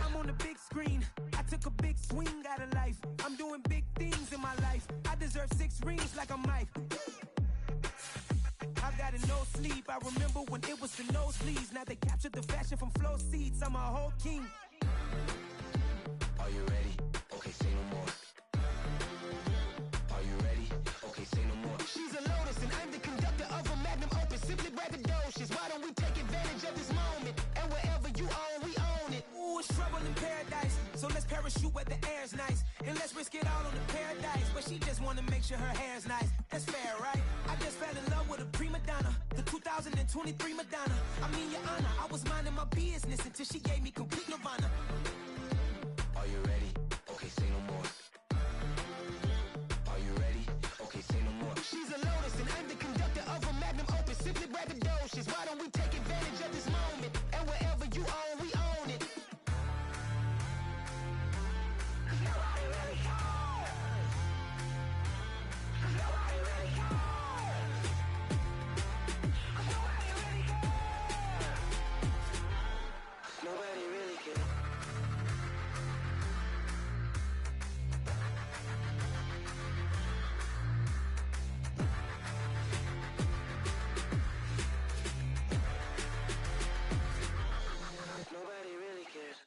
I'm on the big screen. I took a big swing out of life. I'm doing big things in my life. I deserve 6 rings like I'm Mike. I've got no sleep. I remember when it was the nosebleeds. Now they captured the fashion from flow seats. I'm a whole king. Are you ready? Okay, say no more. So let's parachute where the air's nice. And let's risk it all on the paradise. But she just wanna make sure her hair's nice. That's fair, right? I just fell in love with a prima donna. The 2023 Madonna. I mean, your honor, I was minding my business until she gave me complete nirvana. Are you ready? Okay, say no more. Are you ready? Okay, say no more. She's a lotus and I'm the conductor of a magnum opus. Simply braggadocious. Why don't we take advantage of this moment? And wherever you own, we own it. Nobody really cares. Nobody really cares. Nobody really cares. Nobody really cares. Nobody really cares.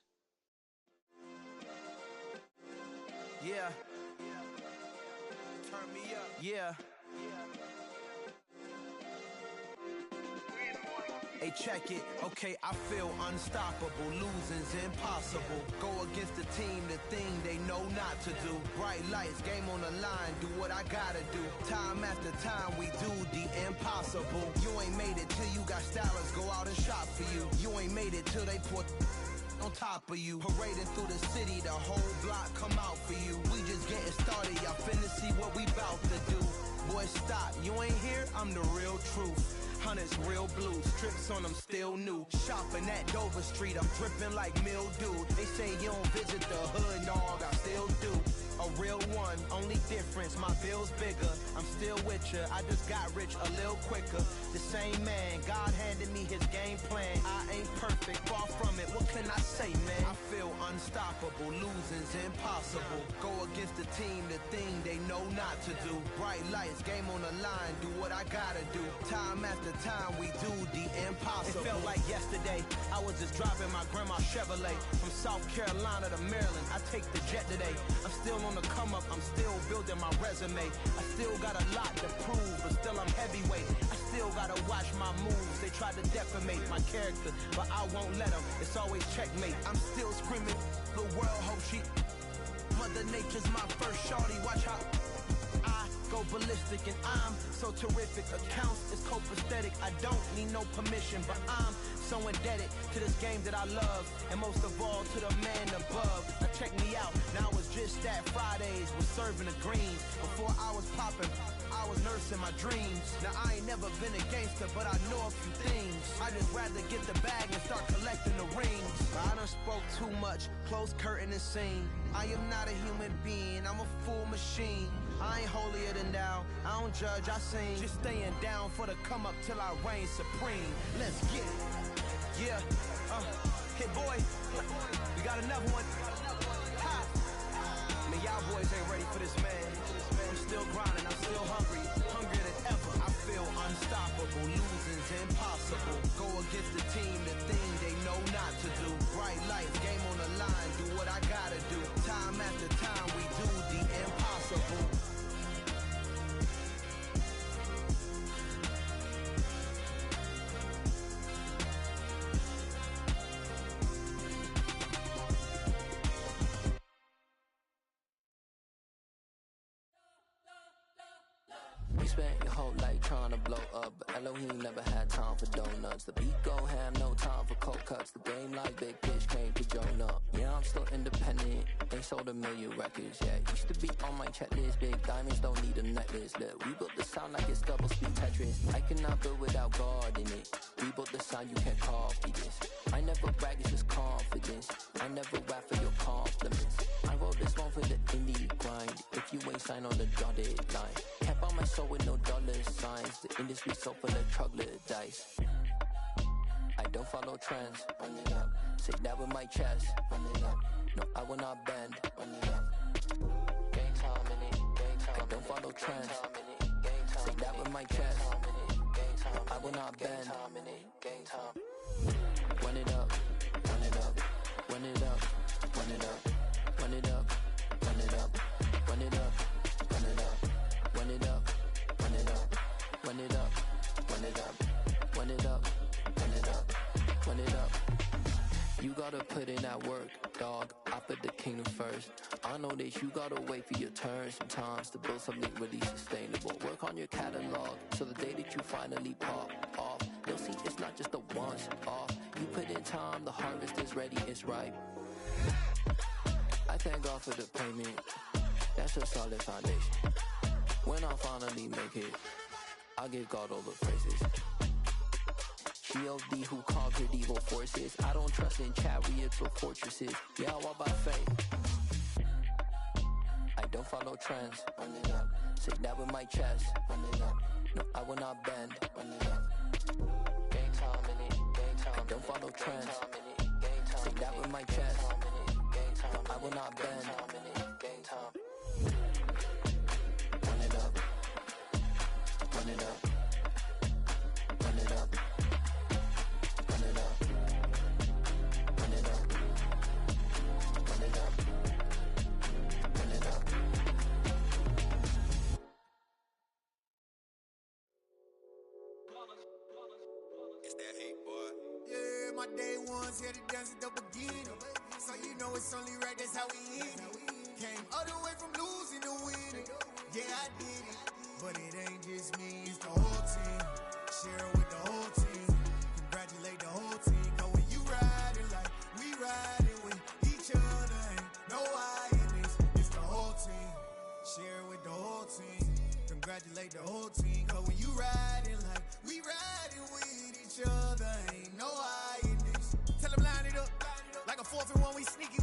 Yeah. Turn me up. Yeah. Hey, check it. Okay, I feel unstoppable. Losing's impossible. Go against the team, the thing they know not to do. Bright lights, game on the line. Do what I gotta do. Time after time, we do the impossible. You ain't made it till you got stylists go out and shop for you. You ain't made it till they put on top of you. Parading through the city, the whole block come out for you. We just getting started, y'all finna see what we bout to do. Boy, stop, you ain't here, I'm the real truth. Hunters, real blue, strips on them still new. Shopping at Dover Street, I'm dripping like mildew. They say you don't visit the hood, dog, I still do. A real one, only difference, my bill's bigger. I'm still with ya, I just got rich a little quicker. The same man, God handed me his game plan. I ain't perfect, far from it, what can I say, man? I feel unstoppable, losing's impossible. Go against the team, the thing they know not to do. Bright lights, game on the line, do what I gotta do. Time after time, we do the impossible. It felt like yesterday, I was just driving my grandma's Chevrolet. From South Carolina to Maryland, I take the jet today. I'm still on the come up, I'm still building my resume. I still got a lot to prove, but still I'm heavyweight. I still gotta watch my moves. They try to defamate my character, but I won't let them. It's always checkmate. I'm still screaming, the world hope she. Mother Nature's my first shorty, watch how I go ballistic and I'm so terrific. Accounts is copacetic, I don't need no permission, but I'm so indebted to this game that I love, and most of all to the man above. Now check me out, now it's just that Fridays was serving the greens. Before I was popping, I was nursing my dreams. Now I ain't never been a gangster, but I know a few things. I just rather get the bag and start collecting the rings. I done spoke too much, close curtain and scene. I am not a human being, I'm a full machine. I ain't holier than thou, I don't judge, I sing. Just staying down for the come up till I reign supreme. Let's get it. Yeah, hey boy, we got another one. Ha. Man, y'all boys ain't ready for this, man. I'm still grinding, I'm still hungry, hungrier than ever. I feel unstoppable, losing's impossible. Go against the team, the thing they know not to do. Bright lights, game on the line, do what I gotta do. Time after time, we do the impossible. You spent your whole life trying to blow up, but Elohim never had time for donuts. The beat go ham, no time for cold cuts. The game like Big Pitch came to Jonah. Yeah, I'm still independent, ain't sold a million records yet. Used to be on my checklist, big diamonds don't need a necklace. Look, we built the sound like it's double speed Tetris. I cannot build without God in it. We built the sound, you can't copy this. I never brag, it's just confidence. I never rap for your compliments. I wrote this one for the indie grind. If you ain't signed on the dotted line, can't buy my soul with no dollar signs. The industry so full of troglodytes. I don't follow trends. Run it up. Say that with my chest. Run it up. No, I will not bend. Run it up. Gang time in it. Gang time. I don't follow trends. Say that with my chest. No, I will not bend. Gang time. Run it up. Run it up. Run it up. Run it up. Run it up. Run it up. Run it up. Run it up. Run it up. Run it up. Run it up. Run it up. Run it up. Run it up. Run it up. You gon' gotta put in that work, dog. I put the kingdom first. I know that you gotta wait for your turn sometimes to build something really sustainable. Work on your catalog, so the day that you finally pop off, they'll see it's not just a once off. You put in time, the harvest is ready, it's ripe. I thank God for the payment. That's a solid foundation. When I finally make it, I give God all the praises. G.O.D. who conquered evil forces. I don't trust in chariots or fortresses. Yeah, I walk by faith. I don't follow trends. Say that with my chest. No, I will not bend. Game time in it. Game time. I don't follow trends. Say that with my chest. No, I will not bend. Game time. Run it up. Run it up. Run it up. Run it up. Run it up. Run it up. Run it up. It's that hate, boy. Yeah, my day ones here to dance at the beginning. So you know it's only right, that's how we hit it. Came all the way from losing to winning. Yeah, I did it. But it ain't just me, it's the whole team. Share it with the whole team. Congratulate the whole team. Cause when you riding like we riding with each other, ain't no I in this. It's the whole team. Share it with the whole team. Congratulate the whole team. Cause when you riding like we riding with each other, ain't no I in this. Tell them line it up like a 4th and 1, we sneaky.